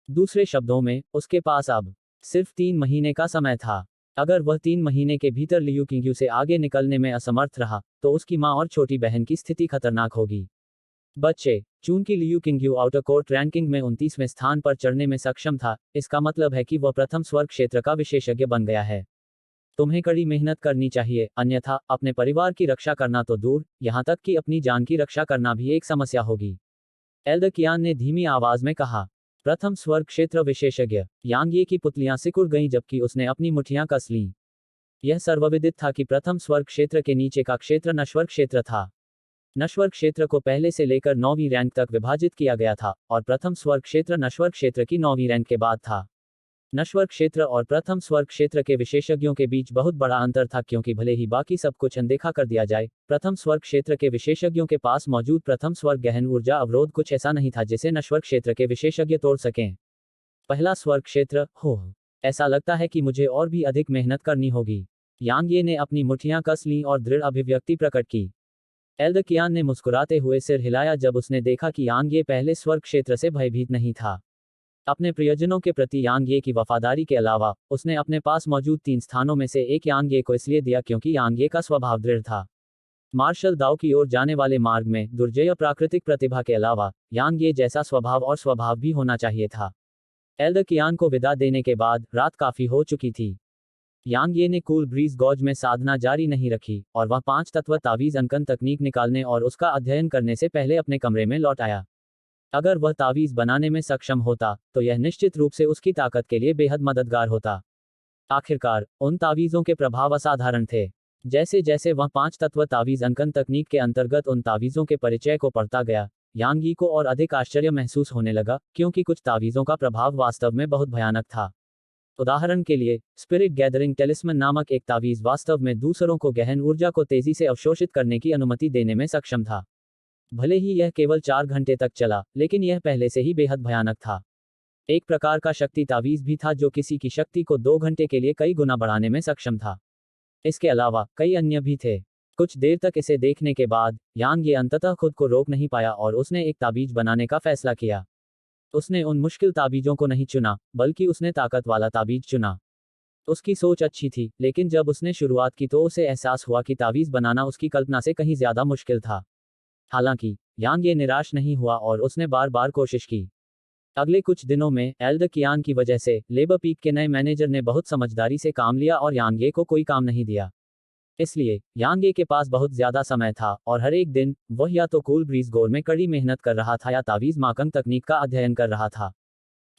दूसरे शब्दों में, उसके पास अब सिर्फ 3 महीने का समय था। अगर वह 3 महीने के भीतर लियू किंग्यू से आगे निकलने में असमर्थ रहा तो उसकी मां और छोटी बहन की स्थिति खतरनाक होगी। बच्चे, चूंकि लियू किंग्यू आउटर कोर्ट रैंकिंग में 29वें स्थान पर चढ़ने में सक्षम था, इसका मतलब है कि वह प्रथम स्वर्ग क्षेत्र का विशेषज्ञ बन गया है। तुम्हें कड़ी मेहनत करनी चाहिए, अन्यथा अपने परिवार की रक्षा करना तो दूर, यहां तक कि अपनी जान की रक्षा करना भी एक समस्या होगी। एल्डर कियान ने धीमी आवाज में कहा। प्रथम स्वर्ग क्षेत्र विशेषज्ञ। यांग ये की पुतलियां सिकुड़ गईं जबकि उसने अपनी मुठियां कस लीं। यह सर्वविदित था कि प्रथम स्वर्ग क्षेत्र के नीचे का क्षेत्र नश्वर क्षेत्र था। नश्वर क्षेत्र को पहले से लेकर 9वीं रैंक तक विभाजित किया गया था और प्रथम स्वर्ग क्षेत्र नश्वर क्षेत्र की 9वीं रैंक के बाद था। नश्वर क्षेत्र और प्रथम स्वर्ग क्षेत्र के विशेषज्ञों के बीच बहुत बड़ा अंतर था, क्योंकि भले ही बाकी सब कुछ अनदेखा कर दिया जाए, प्रथम स्वर्ग क्षेत्र के विशेषज्ञों के पास मौजूद प्रथम स्वर्ग गहन ऊर्जा अवरोध कुछ ऐसा नहीं था जिसे नश्वर क्षेत्र के विशेषज्ञ तोड़ सकें। पहला स्वर्ग क्षेत्र, हो, ऐसा लगता है कि मुझे और भी अधिक मेहनत करनी होगी। यांग ये ने अपनी मुठियां कस लीं और दृढ़ अभिव्यक्ति प्रकट की। एल्डर कियान ने मुस्कुराते हुए सिर हिलाया जब उसने देखा कि यांग ये पहले स्वर्ग क्षेत्र से भयभीत नहीं था। अपने प्रियजनों के प्रति यांग ये की वफादारी के अलावा उसने अपने पास मौजूद 3 स्थानों में से एक यांग ये को इसलिए दिया क्योंकि यांग ये का स्वभाव दृढ़ था। मार्शल दाओ की ओर जाने वाले मार्ग में दुर्जय प्राकृतिक प्रतिभा के अलावा यांग ये जैसा स्वभाव और स्वभाव भी होना चाहिए था। एल्डर कियान को विदा देने के बाद रात काफी हो चुकी थी। यांग ये ने कूल ब्रीज गॉज में साधना जारी नहीं रखी और वह 5 तत्व तावीज अंकन तकनीक निकालने और उसका अध्ययन करने से पहले अपने कमरे में लौट आया। अगर वह तावीज बनाने में सक्षम होता तो यह निश्चित रूप से उसकी ताकत के लिए बेहद मददगार होता। आखिरकार उन तावीजों के प्रभाव असाधारण थे। जैसे जैसे वह 5 तत्व तावीज अंकन तकनीक के अंतर्गत उन तावीजों के परिचय को पढ़ता गया, यांग यी को और अधिक आश्चर्य महसूस होने लगा, क्योंकि कुछ तावीजों का प्रभाव वास्तव में बहुत भयानक था। उदाहरण के लिए, स्पिरिट गैदरिंग टेलिस्मन नामक एक तावीज वास्तव में दूसरों को गहन ऊर्जा को तेजी से अवशोषित करने की अनुमति देने में सक्षम था। भले ही यह केवल 4 घंटे तक चला, लेकिन यह पहले से ही बेहद भयानक था। एक प्रकार का शक्ति तावीज भी था जो किसी की शक्ति को 2 घंटे के लिए कई गुना बढ़ाने में सक्षम था। इसके अलावा कई अन्य भी थे। कुछ देर तक इसे देखने के बाद यांग ये अंततः खुद को रोक नहीं पाया और उसने एक ताबीज बनाने का फैसला किया। उसने उन मुश्किल ताबीजों को नहीं चुना, बल्कि उसने ताकत वाला ताबीज चुना। उसकी सोच अच्छी थी, लेकिन जब उसने शुरुआत की तो उसे एहसास हुआ कि तावीज बनाना उसकी कल्पना से कहीं ज्यादा मुश्किल था। हालांकि यांग ये निराश नहीं हुआ और उसने बार बार कोशिश की। अगले कुछ दिनों में एल्ड कियान की वजह से लेबर पीक के नए मैनेजर ने बहुत समझदारी से काम लिया और यांगे को कोई काम नहीं दिया। इसलिए यांगे के पास बहुत ज्यादा समय था और हर एक दिन वह या तो कूल ब्रीज गोर में कड़ी मेहनत कर रहा था या तावीज माकंग तकनीक का अध्ययन कर रहा था।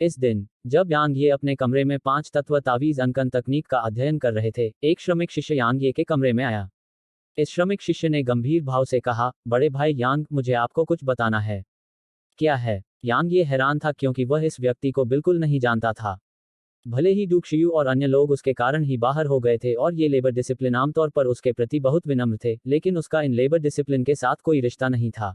इस दिन जब यांग ये अपने कमरे में 5 तत्व तावीज अंकन तकनीक का अध्ययन कर रहे थे, एक श्रमिक शिष्य यांग ये के कमरे में आया। इस श्रमिक शिष्य ने गंभीर भाव से कहा, बड़े भाई यांग, मुझे आपको कुछ बताना है। क्या है? यांग ये हैरान था क्योंकि वह इस व्यक्ति को बिल्कुल नहीं जानता था। भले ही डूक्शियू और अन्य लोग उसके कारण ही बाहर हो गए थे और ये लेबर डिसिप्लिन आमतौर पर उसके प्रति बहुत विनम्र थे, लेकिन उसका इन लेबर डिसिप्लिन के साथ कोई रिश्ता नहीं था।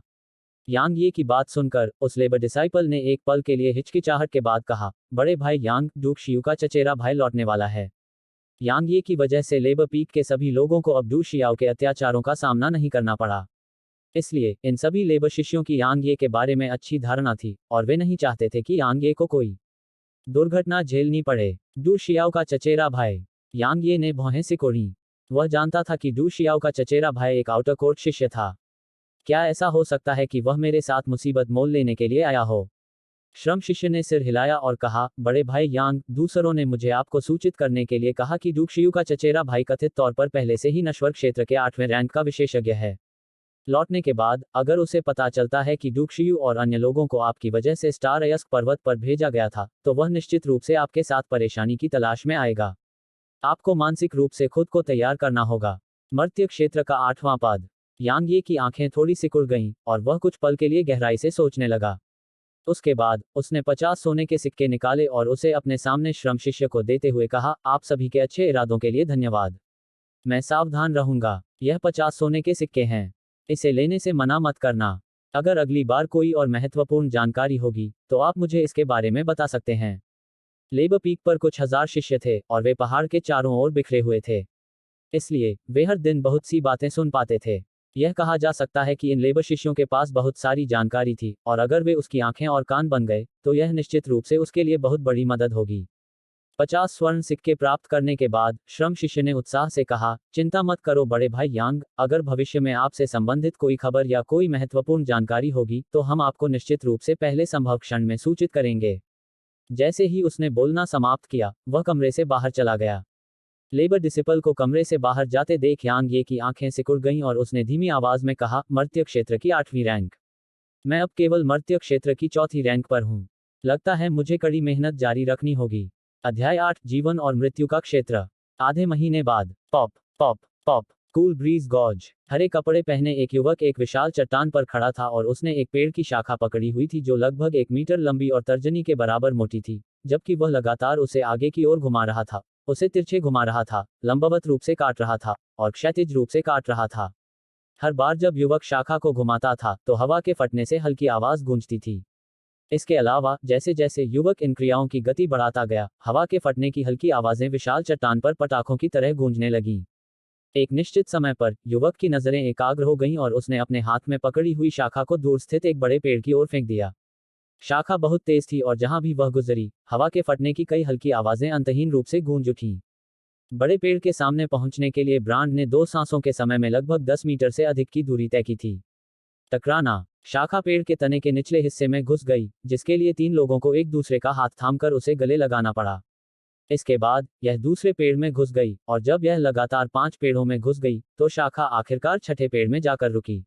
यांग ये की बात सुनकर उस लेबर डिसाइपल ने एक पल के लिए हिचकिचाहट के बाद कहा, बड़े भाई यांग, डूक्शियू का चचेरा भाई लौटने वाला है। यांग ये की वजह से लेबर पीक के सभी लोगों को अब डूशियाओ के अत्याचारों का सामना नहीं करना पड़ा। इसलिए इन सभी लेबर शिष्यों की यांग ये के बारे में अच्छी धारणा थी और वे नहीं चाहते थे कि यांग ये को कोई दुर्घटना झेलनी पड़े। डू शियाओ का चचेरा भाई। यांग ये ने भौहें सिकोड़ी। वह जानता था कि डू शियाओ का चचेरा भाई एक आउटर कोर्ट शिष्य था। क्या ऐसा हो सकता है कि वह मेरे साथ मुसीबत मोल लेने के लिए आया हो? श्रम शिष्य ने सिर हिलाया और कहा, बड़े भाई यांग, दूसरों ने मुझे आपको सूचित करने के लिए कहा कि डूक्शियू का चचेरा भाई कथित तौर पर पहले से ही नश्वर क्षेत्र के 8वें रैंक का विशेषज्ञ है। लौटने के बाद अगर उसे पता चलता है कि डूक्शियू और अन्य लोगों को आपकी वजह से स्टार अयस्क पर्वत पर भेजा गया था, तो वह निश्चित रूप से आपके साथ परेशानी की तलाश में आएगा। आपको मानसिक रूप से खुद को तैयार करना होगा। मर्त्य क्षेत्र का 8वां पद। यांग ये की आंखें थोड़ी सिकुड़ गईं और वह कुछ पल के लिए गहराई से सोचने लगा। उसके बाद उसने 50 सोने के सिक्के निकाले और उसे अपने सामने श्रम शिष्य को देते हुए कहा, आप सभी के अच्छे इरादों के लिए धन्यवाद। मैं सावधान रहूंगा। यह 50 सोने के सिक्के हैं। इसे लेने से मना मत करना। अगर अगली बार कोई और महत्वपूर्ण जानकारी होगी तो आप मुझे इसके बारे में बता सकते हैं। लेबर पीक पर कुछ हजार शिष्य थे और वे पहाड़ के चारों ओर बिखरे हुए थे। इसलिए वे हर दिन बहुत सी बातें सुन पाते थे। यह कहा जा सकता है कि इन लेबर शिष्यों के पास बहुत सारी जानकारी थी और अगर वे उसकी आंखें और कान बन गए तो यह निश्चित रूप से उसके लिए बहुत बड़ी मदद होगी। 50 स्वर्ण सिक्के प्राप्त करने के बाद श्रम शिष्य ने उत्साह से कहा, चिंता मत करो बड़े भाई यांग, अगर भविष्य में आपसे संबंधित कोई खबर या कोई महत्वपूर्ण जानकारी होगी तो हम आपको निश्चित रूप से पहले संभव क्षण में सूचित करेंगे। जैसे ही उसने बोलना समाप्त किया, वह कमरे से बाहर चला गया। लेबर डिसिपल को कमरे से बाहर जाते देख यांग ये की आंखें सिकुड़ गईं और उसने धीमी आवाज में कहा, मर्त्य क्षेत्र की 8वीं रैंक। मैं अब केवल मर्त्य क्षेत्र की 4थी रैंक पर हूं। लगता है मुझे कड़ी मेहनत जारी रखनी होगी। अध्याय 8, जीवन और मृत्यु का क्षेत्र। आधे महीने बाद। Pop pop pop. Cool breeze goes. हरे कपड़े पहने एक युवक एक विशाल चट्टान पर खड़ा था और उसने एक पेड़ की शाखा पकड़ी हुई थी जो लगभग 1 मीटर लंबी और तर्जनी के बराबर मोटी थी, जबकि वह लगातार उसे आगे की ओर घुमा रहा था, उसे तिरछे घुमा रहा था, लंबवत रूप से काट रहा था और क्षैतिज रूप से काट रहा था। हर बार जब युवक शाखा को घुमाता था तो हवा के फटने से हल्की आवाज गूंजती थी। इसके अलावा जैसे जैसे युवक इन क्रियाओं की गति बढ़ाता गया, हवा के फटने की हल्की आवाजें विशाल चट्टान पर पटाखों की तरह गूंजने लगीं। एक निश्चित समय पर युवक की नजरें एकाग्र हो गईं और उसने अपने हाथ में पकड़ी हुई शाखा को दूर स्थित एक बड़े पेड़ की ओर फेंक दिया। शाखा बहुत तेज थी और जहां भी वह गुजरी, हवा के फटने की कई हल्की आवाजें अंतहीन रूप से गूंज उठीं। बड़े पेड़ के सामने पहुंचने के लिए ब्रांड ने 2 सांसों के समय में लगभग 10 मीटर से अधिक की दूरी तय की थी। टकराना। शाखा पेड़ के तने के निचले हिस्से में घुस गई, जिसके लिए 3 लोगों को एक दूसरे का हाथ थामकर उसे गले लगाना पड़ा। इसके बाद यह दूसरे पेड़ में घुस गई और जब यह लगातार 5 पेड़ों में घुस गई तो शाखा आखिरकार छठे पेड़ में जाकर रुकी।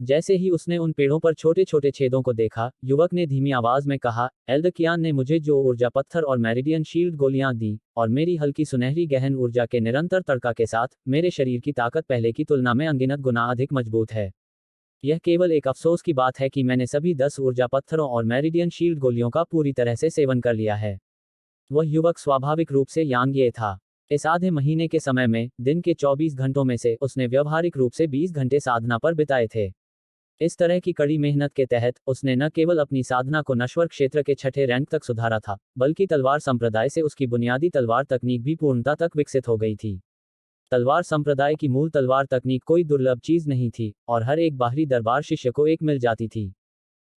जैसे ही उसने उन पेड़ों पर छोटे छोटे छेदों को देखा, युवक ने धीमी आवाज में कहा, एल्दकियान ने मुझे जो ऊर्जा पत्थर और मेरिडियन शील्ड गोलियां दी और मेरी हल्की सुनहरी गहन ऊर्जा के निरंतर तड़का के साथ, मेरे शरीर की ताकत पहले की तुलना में अनगिनत गुना अधिक मजबूत है। यह केवल एक अफसोस की बात है कि मैंने सभी 10 ऊर्जा पत्थरों और मेरिडियन शील्ड गोलियों का पूरी तरह से सेवन कर लिया है। वह युवक स्वाभाविक रूप से यांग ये था। इस आधे महीने के समय में दिन के 24 घंटों में से उसने व्यवहारिक रूप से 20 घंटे साधना पर बिताए थे। इस तरह की कड़ी मेहनत के तहत उसने न केवल अपनी साधना को नश्वर क्षेत्र के छठे रैंक तक सुधारा था, बल्कि तलवार संप्रदाय से उसकी बुनियादी तलवार तकनीक भी पूर्णता तक विकसित हो गई थी। तलवार संप्रदाय की मूल तलवार तकनीक कोई दुर्लभ चीज नहीं थी और हर एक बाहरी दरबार शिष्य को एक मिल जाती थी।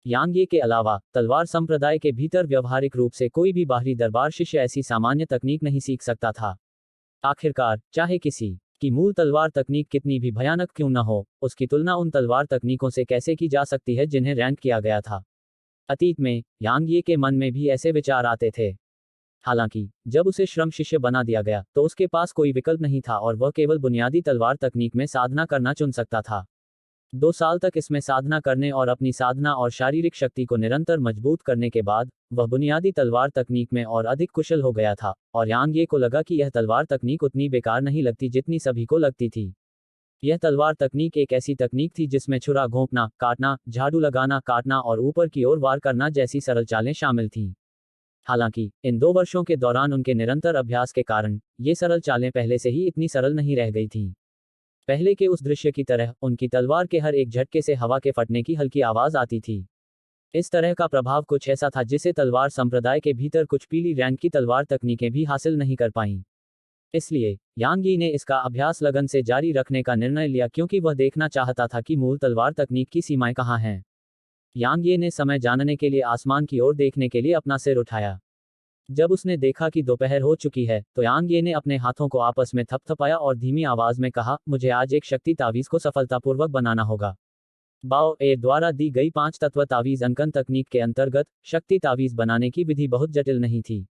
यांगे के अलावा तलवार संप्रदाय के भीतर व्यवहारिक रूप से कोई भी बाहरी दरबार शिष्य ऐसी सामान्य तकनीक नहीं सीख सकता था। आखिरकार, चाहे किसी की मूल तलवार तकनीक कितनी भी भयानक क्यों न हो, उसकी तुलना उन तलवार तकनीकों से कैसे की जा सकती है जिन्हें रैंक किया गया था। अतीत में यांगे के मन में भी ऐसे विचार आते थे। हालांकि जब उसे श्रम शिष्य बना दिया गया तो उसके पास कोई विकल्प नहीं था और वह केवल बुनियादी तलवार तकनीक में साधना करना चुन सकता था। 2 साल तक इसमें साधना करने और अपनी साधना और शारीरिक शक्ति को निरंतर मजबूत करने के बाद वह बुनियादी तलवार तकनीक में और अधिक कुशल हो गया था और यांगे को लगा कि यह तलवार तकनीक उतनी बेकार नहीं लगती जितनी सभी को लगती थी। यह तलवार तकनीक एक ऐसी तकनीक थी जिसमें छुरा घोंपना, काटना, झाड़ू लगाना, काटना और ऊपर की ओर वार करना जैसी सरल चालें शामिल थीं। हालांकि इन 2 वर्षों के दौरान उनके निरंतर अभ्यास के कारण ये सरल चालें पहले से ही इतनी सरल नहीं रह गई थीं। पहले के उस दृश्य की तरह उनकी तलवार के हर एक झटके से हवा के फटने की हल्की आवाज आती थी। इस तरह का प्रभाव कुछ ऐसा था जिसे तलवार संप्रदाय के भीतर कुछ पीली रैंक की तलवार तकनीकें भी हासिल नहीं कर पाईं। इसलिए यांगी ने इसका अभ्यास लगन से जारी रखने का निर्णय लिया क्योंकि वह देखना चाहता था कि मूल तलवार तकनीक की सीमाएं कहाँ हैं। यांगे ने समय जानने के लिए आसमान की ओर देखने के लिए अपना सिर उठाया। जब उसने देखा कि दोपहर हो चुकी है तो यांगे ने अपने हाथों को आपस में थपथपाया और धीमी आवाज में कहा, मुझे आज एक शक्ति तावीज को सफलतापूर्वक बनाना होगा। बाओ ए द्वारा दी गई 5 तत्व तावीज अंकन तकनीक के अंतर्गत शक्ति तावीज बनाने की विधि बहुत जटिल नहीं थी।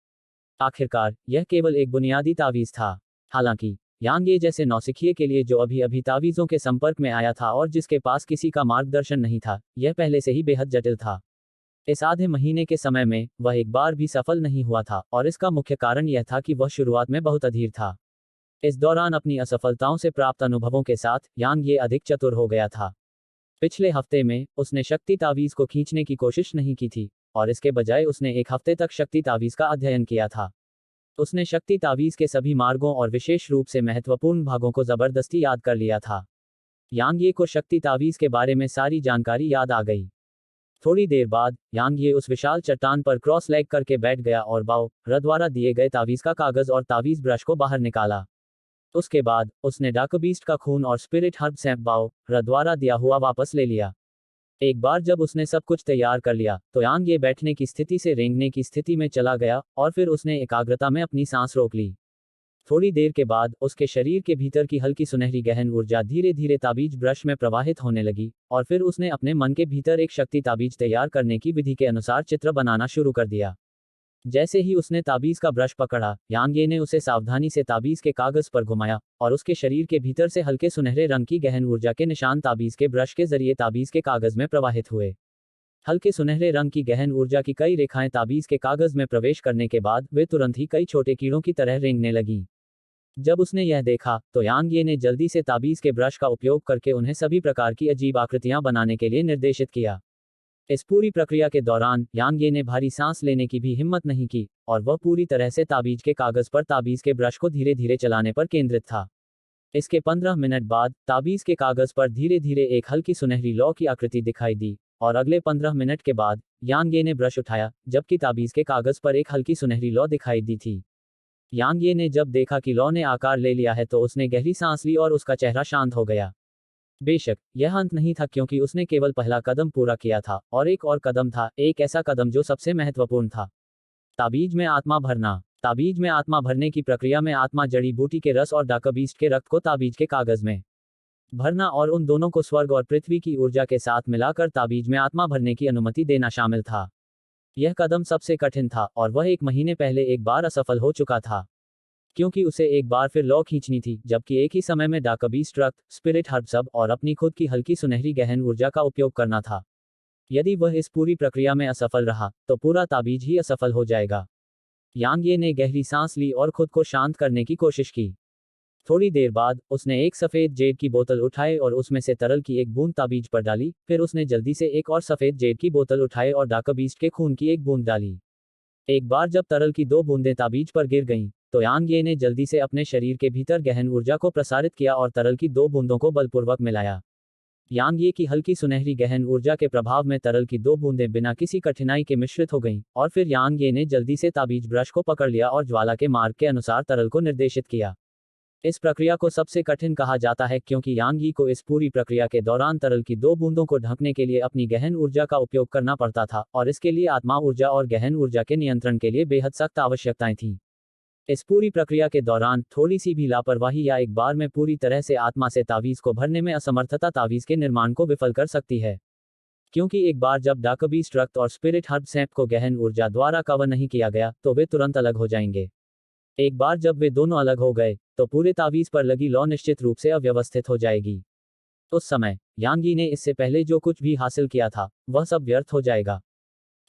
आखिरकार यह केवल एक बुनियादी तावीज था। हालांकि यांगे जैसे नौसिखिए के लिए जो अभी अभी तावीजों के संपर्क में आया था और जिसके पास किसी का मार्गदर्शन नहीं था, यह पहले से ही बेहद जटिल था। इस आधे महीने के समय में वह एक बार भी सफल नहीं हुआ था और इसका मुख्य कारण यह था कि वह शुरुआत में बहुत अधीर था। इस दौरान अपनी असफलताओं से प्राप्त अनुभवों के साथ यांगे अधिक चतुर हो गया था। पिछले हफ्ते में उसने शक्ति तावीज को खींचने की कोशिश नहीं की थी और इसके बजाय उसने 1 हफ्ते तक शक्ति तावीज का अध्ययन किया था। उसने शक्ति तावीज के सभी मार्गों और विशेष रूप से महत्वपूर्ण भागों को जबरदस्ती याद कर लिया था। यांगे को शक्ति तावीज के बारे में सारी जानकारी याद आ गई। थोड़ी देर बाद यांगे उस विशाल चट्टान पर क्रॉस लेग करके बैठ गया और बाओ र द्वारा दिए गए तावीज का कागज और तावीज ब्रश को बाहर निकाला। उसके बाद उसने डाकबीस्ट का खून और स्पिरिट हर्ब सैंप बाओ र द्वारा दिया हुआ वापस ले लिया। एक बार जब उसने सब कुछ तैयार कर लिया तो यांगे बैठने की स्थिति से रेंगने की स्थिति में चला गया और फिर उसने एकाग्रता में अपनी सांस रोक ली। थोड़ी देर के बाद उसके शरीर के भीतर की हल्की सुनहरी गहन ऊर्जा धीरे धीरे ताबीज ब्रश में प्रवाहित होने लगी और फिर उसने अपने मन के भीतर एक शक्ति ताबीज तैयार करने की विधि के अनुसार चित्र बनाना शुरू कर दिया। जैसे ही उसने ताबीज का ब्रश पकड़ा, यांगे ने उसे सावधानी से ताबीज के कागज पर घुमाया और उसके शरीर के भीतर से हल्के सुनहरे रंग की गहन ऊर्जा के निशान ताबीज के ब्रश के जरिए ताबीज के कागज में प्रवाहित हुए। हल्के सुनहरे रंग की गहन ऊर्जा की कई रेखाएं ताबीज के कागज में प्रवेश करने के बाद वे तुरंत ही कई छोटे कीड़ों की तरह रेंगने लगीं। जब उसने यह देखा तो यांगे ने जल्दी से ताबीज के ब्रश का उपयोग करके उन्हें सभी प्रकार की अजीब आकृतियां बनाने के लिए निर्देशित किया। इस पूरी प्रक्रिया के दौरान यांगे ने भारी सांस लेने की भी हिम्मत नहीं की और वह पूरी तरह से ताबीज के कागज पर ताबीज के ब्रश को धीरे धीरे चलाने पर केंद्रित था। इसके 15 मिनट बाद ताबीज के कागज पर धीरे धीरे एक हल्की सुनहरी लौ की आकृति दिखाई दी और अगले 15 मिनट के बाद यांगे ने ब्रश उठाया जबकि ताबीज के कागज पर एक हल्की सुनहरी लौ दिखाई दी थी। यांगे ने जब देखा कि लौ ने आकार ले लिया है तो उसने गहरी सांस ली और उसका चेहरा शांत हो गया। बेशक यह अंत नहीं था क्योंकि उसने केवल पहला कदम पूरा किया था और एक और कदम था, एक ऐसा कदम जो सबसे महत्वपूर्ण था। ताबीज में आत्मा भरना। ताबीज में आत्मा भरने की प्रक्रिया में आत्मा जड़ी बूटी के रस और डाकबीस्ट के रक्त को ताबीज के कागज में भरना और उन दोनों को स्वर्ग और पृथ्वी की ऊर्जा के साथ मिलाकर ताबीज में आत्मा भरने की अनुमति देना शामिल था। यह कदम सबसे कठिन था और वह 1 महीने पहले एक बार असफल हो चुका था क्योंकि उसे एक बार फिर लौ खींचनी थी जबकि एक ही समय में डाकबीस्ट रक्त, स्पिरिट हर्ब सब और अपनी खुद की हल्की सुनहरी गहन ऊर्जा का उपयोग करना था। यदि वह इस पूरी प्रक्रिया में असफल रहा तो पूरा ताबीज ही असफल हो जाएगा। यांगे ने गहरी सांस ली और खुद को शांत करने की कोशिश की। थोड़ी देर बाद उसने एक सफेद जेड की बोतल उठाई और उसमें से तरल की एक बूंद ताबीज पर डाली। फिर उसने जल्दी से एक और सफेद जेड की बोतल उठाई और डाकबीस्ट के खून की एक बूंद डाली। एक बार जब तरल की 2 बूंदें ताबीज पर गिर गईं तो यांगे ने जल्दी से अपने शरीर के भीतर गहन ऊर्जा को प्रसारित किया और तरल की 2 बूंदों को बलपूर्वक मिलाया। यांगे की हल्की सुनहरी गहन ऊर्जा के प्रभाव में तरल की 2 बूंदें बिना किसी कठिनाई के मिश्रित हो गईं और फिर यांगे ने जल्दी से ताबीज ब्रश को पकड़ लिया और ज्वाला के मार्ग के अनुसार तरल को निर्देशित किया। इस प्रक्रिया को सबसे कठिन कहा जाता है क्योंकि यांग यी को इस पूरी प्रक्रिया के दौरान तरल की 2 बूंदों को ढकने के लिए अपनी गहन ऊर्जा का उपयोग करना पड़ता था और इसके लिए आत्मा ऊर्जा और गहन ऊर्जा के नियंत्रण के लिए बेहद सख्त आवश्यकताएं थीं। इस पूरी प्रक्रिया के दौरान थोड़ी सी भी लापरवाही या एक बार में पूरी तरह से आत्मा से तावीज को भरने में असमर्थता तावीज के निर्माण को विफल कर सकती है। क्योंकि एक बार जब डाकबीस्ट रक्त और स्पिरिट हर्ब सैंप को गहन ऊर्जा द्वारा कवर नहीं किया गया तो वे तुरंत अलग हो जाएंगे। एक बार जब वे दोनों अलग हो गए तो पूरे तावीज पर लगी लौ निश्चित रूप से अव्यवस्थित हो जाएगी। उस समय यांग यी ने इससे पहले जो कुछ भी हासिल किया था वह सब व्यर्थ हो जाएगा।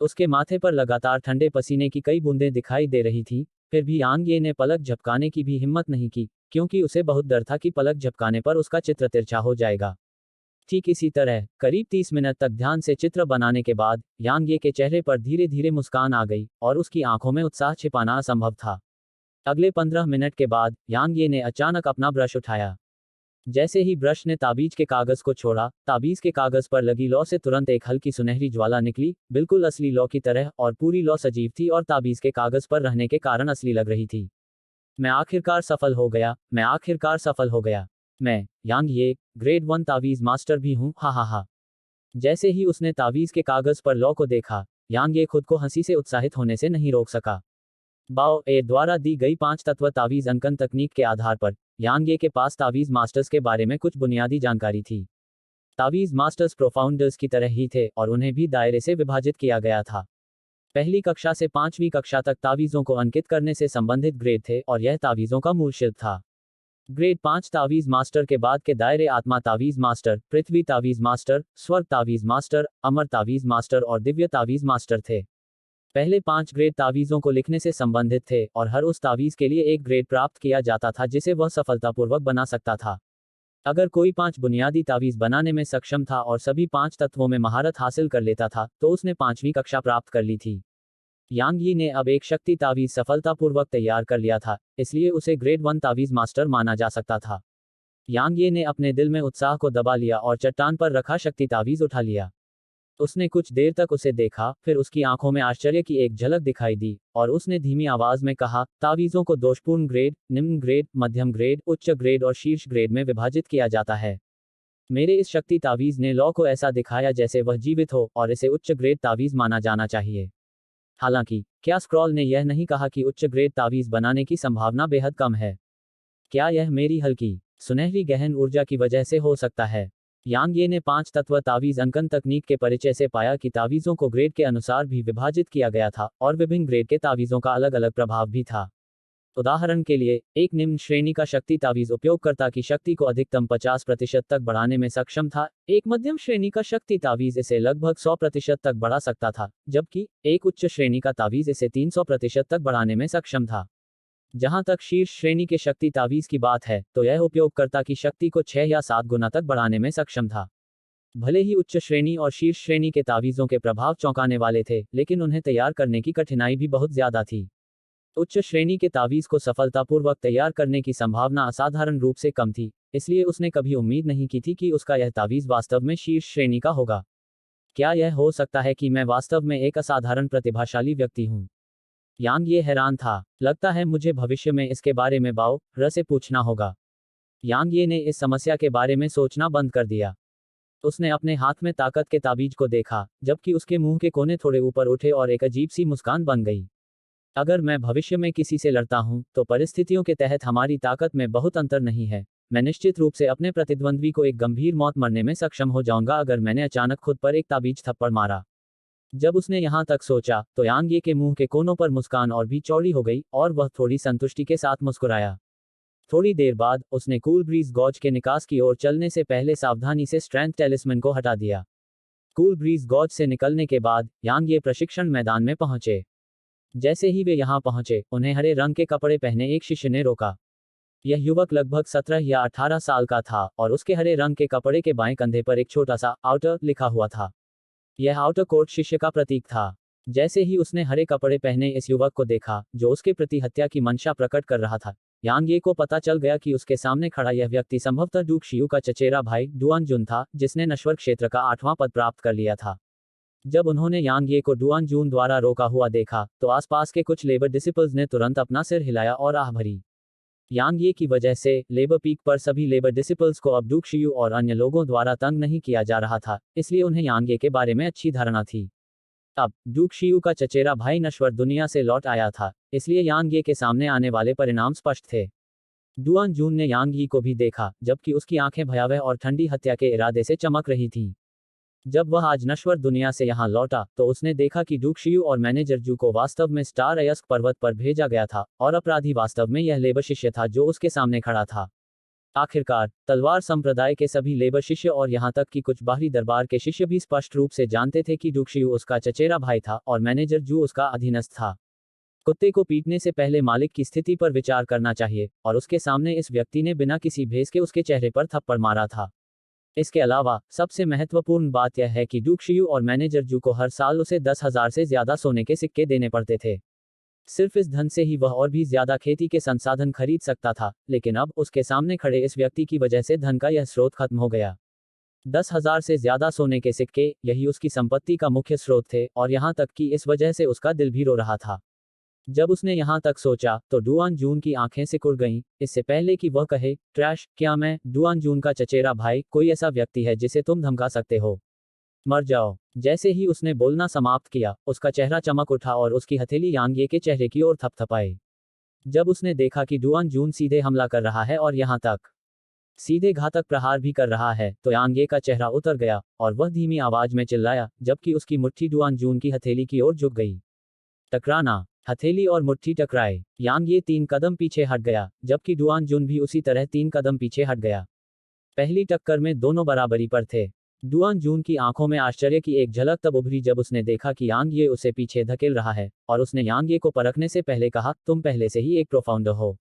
उसके माथे पर लगातार ठंडे पसीने की कई बूंदें दिखाई दे रही थीं, फिर भी यांग यी ने पलक झपकाने की भी हिम्मत नहीं की क्योंकि उसे बहुत डर था कि पलक झपकाने पर उसका चित्र तिरछा हो जाएगा। ठीक इसी तरह करीब 30 मिनट तक ध्यान से चित्र बनाने के बाद यांग यी के चेहरे पर धीरे धीरे मुस्कान आ गई और उसकी आंखों में उत्साह छिपाना असंभव था। अगले 15 मिनट के बाद यांग यी ने अचानक अपना ब्रश उठाया। जैसे ही ब्रश ने ताबीज के कागज को छोड़ा, ताबीज के कागज पर लगी लौ से तुरंत एक हल्की सुनहरी ज्वाला निकली, बिल्कुल असली लौ की तरह, और पूरी लौ सजीव थी और ताबीज के कागज पर रहने के कारण असली लग रही थी। मैं आखिरकार सफल हो गया, मैं आखिरकार सफल हो गया। मैं यांग यी ग्रेड 1 तावीज मास्टर भी हूँ, हा हा हा। जैसे ही उसने तावीज के कागज पर लौ को देखा, यांग यी खुद को हंसी से उत्साहित होने से नहीं रोक सका। बाओ ए द्वारा दी गई 5 तत्व तावीज अंकन तकनीक के आधार पर यांग यी के पास तावीज मास्टर्स के बारे में कुछ बुनियादी जानकारी थी। तावीज मास्टर्स प्रोफाउंडर्स की तरह ही थे और उन्हें भी दायरे से विभाजित किया गया था। पहली कक्षा से 5वीं कक्षा तक तावीज़ों को अंकित करने से संबंधित ग्रेड थे और यह तावीज़ों का मूल शिल्प था। ग्रेड 5 तावीज़ मास्टर के बाद के दायरे आत्मा तावीज़ मास्टर, पृथ्वी तावीज़ मास्टर, स्वर्ग तावीज़ मास्टर, अमर तावीज़ मास्टर और दिव्य तावीज़ मास्टर थे। पहले 5 ग्रेड तावीज़ों को लिखने से संबंधित थे और हर उस तावीज़ के लिए एक ग्रेड प्राप्त किया जाता था जिसे वह सफलतापूर्वक बना सकता था। अगर कोई 5 बुनियादी तावीज़ बनाने में सक्षम था और सभी 5 तत्वों में महारत हासिल कर लेता था तो उसने 5वीं कक्षा प्राप्त कर ली थी। यांग यी ने अब एक शक्ति तावीज़ सफलतापूर्वक तैयार कर लिया था, इसलिए उसे ग्रेड 1 तावीज़ मास्टर माना जा सकता था। यांग यी ने अपने दिल में उत्साह को दबा लिया और चट्टान पर रखा शक्ति तावीज़ उठा लिया। उसने कुछ देर तक उसे देखा, फिर उसकी आंखों में आश्चर्य की एक झलक दिखाई दी और उसने धीमी आवाज में कहा, तावीज़ों को दोषपूर्ण ग्रेड, निम्न ग्रेड, मध्यम ग्रेड, उच्च ग्रेड और शीर्ष ग्रेड में विभाजित किया जाता है। मेरे इस शक्ति तावीज़ ने लॉ को ऐसा दिखाया जैसे वह जीवित हो और इसे उच्च ग्रेड तावीज़ माना जाना चाहिए। हालांकि क्या स्क्रॉल ने यह नहीं कहा कि उच्च ग्रेड तावीज़ बनाने की संभावना बेहद कम है? क्या यह मेरी हल्की सुनहरी गहन ऊर्जा की वजह से हो सकता है? यांग यी ने 5 तत्व तावीज़ अंकन तकनीक के परिचय से पाया कि तावीज़ों को ग्रेड के अनुसार भी विभाजित किया गया था और विभिन्न ग्रेड के तावीज़ों का अलग अलग प्रभाव भी था। उदाहरण के लिए, एक निम्न श्रेणी का शक्ति तावीज़ उपयोगकर्ता की शक्ति को अधिकतम 50% तक बढ़ाने में सक्षम था, एक मध्यम श्रेणी का शक्ति तावीज़ इसे लगभग 100% तक बढ़ा सकता था, जबकि एक उच्च श्रेणी का तावीज़ इसे 300% तक बढ़ाने में सक्षम था। जहां तक शीर्ष श्रेणी के शक्ति तावीज़ की बात है, तो यह उपयोगकर्ता की शक्ति को 6 या 7 गुना तक बढ़ाने में सक्षम था। भले ही उच्च श्रेणी और शीर्ष श्रेणी के तावीज़ों के प्रभाव चौंकाने वाले थे, लेकिन उन्हें तैयार करने की कठिनाई भी बहुत ज्यादा थी। उच्च श्रेणी के तावीज़ को सफलतापूर्वक तैयार करने की संभावना असाधारण रूप से कम थी, इसलिए उसने कभी उम्मीद नहीं की थी कि उसका यह तावीज़ वास्तव में शीर्ष श्रेणी का होगा। क्या यह हो सकता है कि मैं वास्तव में एक असाधारण प्रतिभाशाली व्यक्ति हूं? यांग ये हैरान था। लगता है मुझे भविष्य में इसके बारे में बाओ र से पूछना होगा। यांग ये ने इस समस्या के बारे में सोचना बंद कर दिया। उसने अपने हाथ में ताकत के ताबीज को देखा, जबकि उसके मुंह के कोने थोड़े ऊपर उठे और एक अजीब सी मुस्कान बन गई। अगर मैं भविष्य में किसी से लड़ता हूं, तो परिस्थितियों के तहत हमारी ताकत में बहुत अंतर नहीं है। मैं निश्चित रूप से अपने प्रतिद्वंद्वी को एक गंभीर मौत मरने में सक्षम हो जाऊंगा अगर मैंने अचानक खुद पर एक ताबीज थप्पड़ मारा। जब उसने यहां तक सोचा, तो यांग ये के मुंह के कोनों पर मुस्कान और भी चौड़ी हो गई और वह थोड़ी संतुष्टि के साथ मुस्कुराया। थोड़ी देर बाद, उसने कूल ब्रीज गॉज के निकास की ओर चलने से पहले सावधानी से स्ट्रेंथ टेलिस्मैन को हटा दिया। कूल ब्रीज गॉज से निकलने के बाद, यांग ये प्रशिक्षण मैदान में पहुंचे। जैसे ही वे यहां पहुंचे, उन्हें हरे रंग के कपड़े पहने एक शिष्य ने रोका। यह युवक लगभग 17 या 18 साल का था और उसके हरे रंग के कपड़े के बाएं कंधे पर एक छोटा सा आउटर लिखा हुआ था। यह आउटर कोट शिष्य का प्रतीक था। जैसे ही उसने हरे कपड़े पहने इस युवक को देखा, जो उसके प्रति हत्या की मंशा प्रकट कर रहा था, यांग ये को पता चल गया कि उसके सामने खड़ा यह व्यक्ति संभवतः डूक शियू का चचेरा भाई डुआन जुन था, जिसने नश्वर क्षेत्र का 8वां पद प्राप्त कर लिया था। जब उन्होंने यांग ये को डुआन जून द्वारा रोका हुआ देखा, तो आसपास के कुछ लेबर डिसिपल्स ने तुरंत अपना सिर हिलाया और आह भरी। यांग ये की वजह से लेबर पीक पर सभी लेबर डिसिपल्स को अब डूक शियू और अन्य लोगों द्वारा तंग नहीं किया जा रहा था, इसलिए उन्हें यांग ये के बारे में अच्छी धारणा थी। अब डूक शियू का चचेरा भाई नश्वर दुनिया से लौट आया था, इसलिए यांग ये के सामने आने वाले परिणाम स्पष्ट थे। डुआन जून ने यांग यी को भी देखा, जबकि उसकी आंखें भयावह और ठंडी हत्या के इरादे से चमक रही थीं। जब वह आज नश्वर दुनिया से यहाँ लौटा तो उसने देखा कि डूक शियू और मैनेजर जू को वास्तव में स्टार अयस्क पर्वत पर भेजा गया था और अपराधी वास्तव में यह लेबर शिष्य था जो उसके सामने खड़ा था। आखिरकार तलवार संप्रदाय के सभी लेबर शिष्य और यहाँ तक कि कुछ बाहरी दरबार के शिष्य भी स्पष्ट रूप से जानते थे कि डूक शियू उसका चचेरा भाई था और मैनेजर जू उसका अधीनस्थ था। कुत्ते को पीटने से पहले मालिक की स्थिति पर विचार करना चाहिए, और उसके सामने इस व्यक्ति ने बिना किसी भेस के उसके चेहरे पर थप्पड़ मारा था। इसके अलावा सबसे महत्वपूर्ण बात यह है कि डूक शियू और मैनेजर जू को हर साल उसे 10,000 से ज्यादा सोने के सिक्के देने पड़ते थे। सिर्फ इस धन से ही वह और भी ज्यादा खेती के संसाधन खरीद सकता था, लेकिन अब उसके सामने खड़े इस व्यक्ति की वजह से धन का यह स्रोत खत्म हो गया। 10,000 से ज्यादा सोने के सिक्के, यही उसकी संपत्ति का मुख्य स्रोत थे, और यहाँ तक कि इस वजह से उसका दिल भी रो रहा था। जब उसने यहाँ तक सोचा तो डुआन जून की आंखें सिकुड़ गईं, इससे पहले कि वह कहे, ट्रैश, क्या मैं, डुआन जून का चचेरा भाई, कोई ऐसा व्यक्ति है जिसे तुम धमका सकते हो? मर जाओ। जैसे ही उसने बोलना समाप्त किया, उसका चेहरा चमक उठा और उसकी हथेली यांग ये के चेहरे की ओर थपथपाई। जब उसने देखा कि डुआन जून सीधे हमला कर रहा है और यहाँ तक सीधे घातक प्रहार भी कर रहा है, तो यांग ये का चेहरा उतर गया और वह धीमी आवाज में चिल्लाया, जबकि उसकी मुट्ठी डुआन जून की हथेली की ओर झुक गई। टकराना। हथेली और मुट्ठी टकराए। यांग ये 3 कदम पीछे हट गया, जबकि डुआन जुन भी उसी तरह 3 कदम पीछे हट गया। पहली टक्कर में दोनों बराबरी पर थे। डुआन जून की आंखों में आश्चर्य की एक झलक तब उभरी जब उसने देखा कि यांग ये उसे पीछे धकेल रहा है, और उसने यांग ये को परखने से पहले कहा, तुम पहले से ही एक प्रोफाउंडर हो।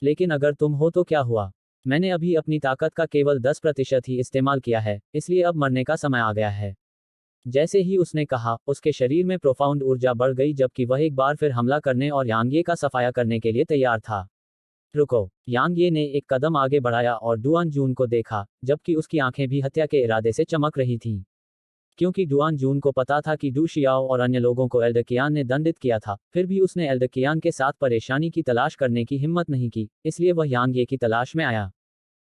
लेकिन अगर तुम हो तो क्या हुआ? मैंने अभी अपनी ताकत का केवल 10% ही इस्तेमाल किया है, इसलिए अब मरने का समय आ गया है। जैसे ही उसने कहा, उसके शरीर में प्रोफाउंड ऊर्जा बढ़ गई, जबकि वह एक बार फिर हमला करने और यांग ये का सफाया करने के लिए तैयार था। रुको। यांग ये ने एक कदम आगे बढ़ाया और डुआन जून को देखा, जबकि उसकी आंखें भी हत्या के इरादे से चमक रही थीं। क्योंकि डुआन जून को पता था कि डू शियाओ और अन्य लोगों को एल्डर कियान ने दंडित किया था, फिर भी उसने एल्डर कियान के साथ परेशानी की तलाश करने की हिम्मत नहीं की, इसलिए वह यांग ये की तलाश में आया।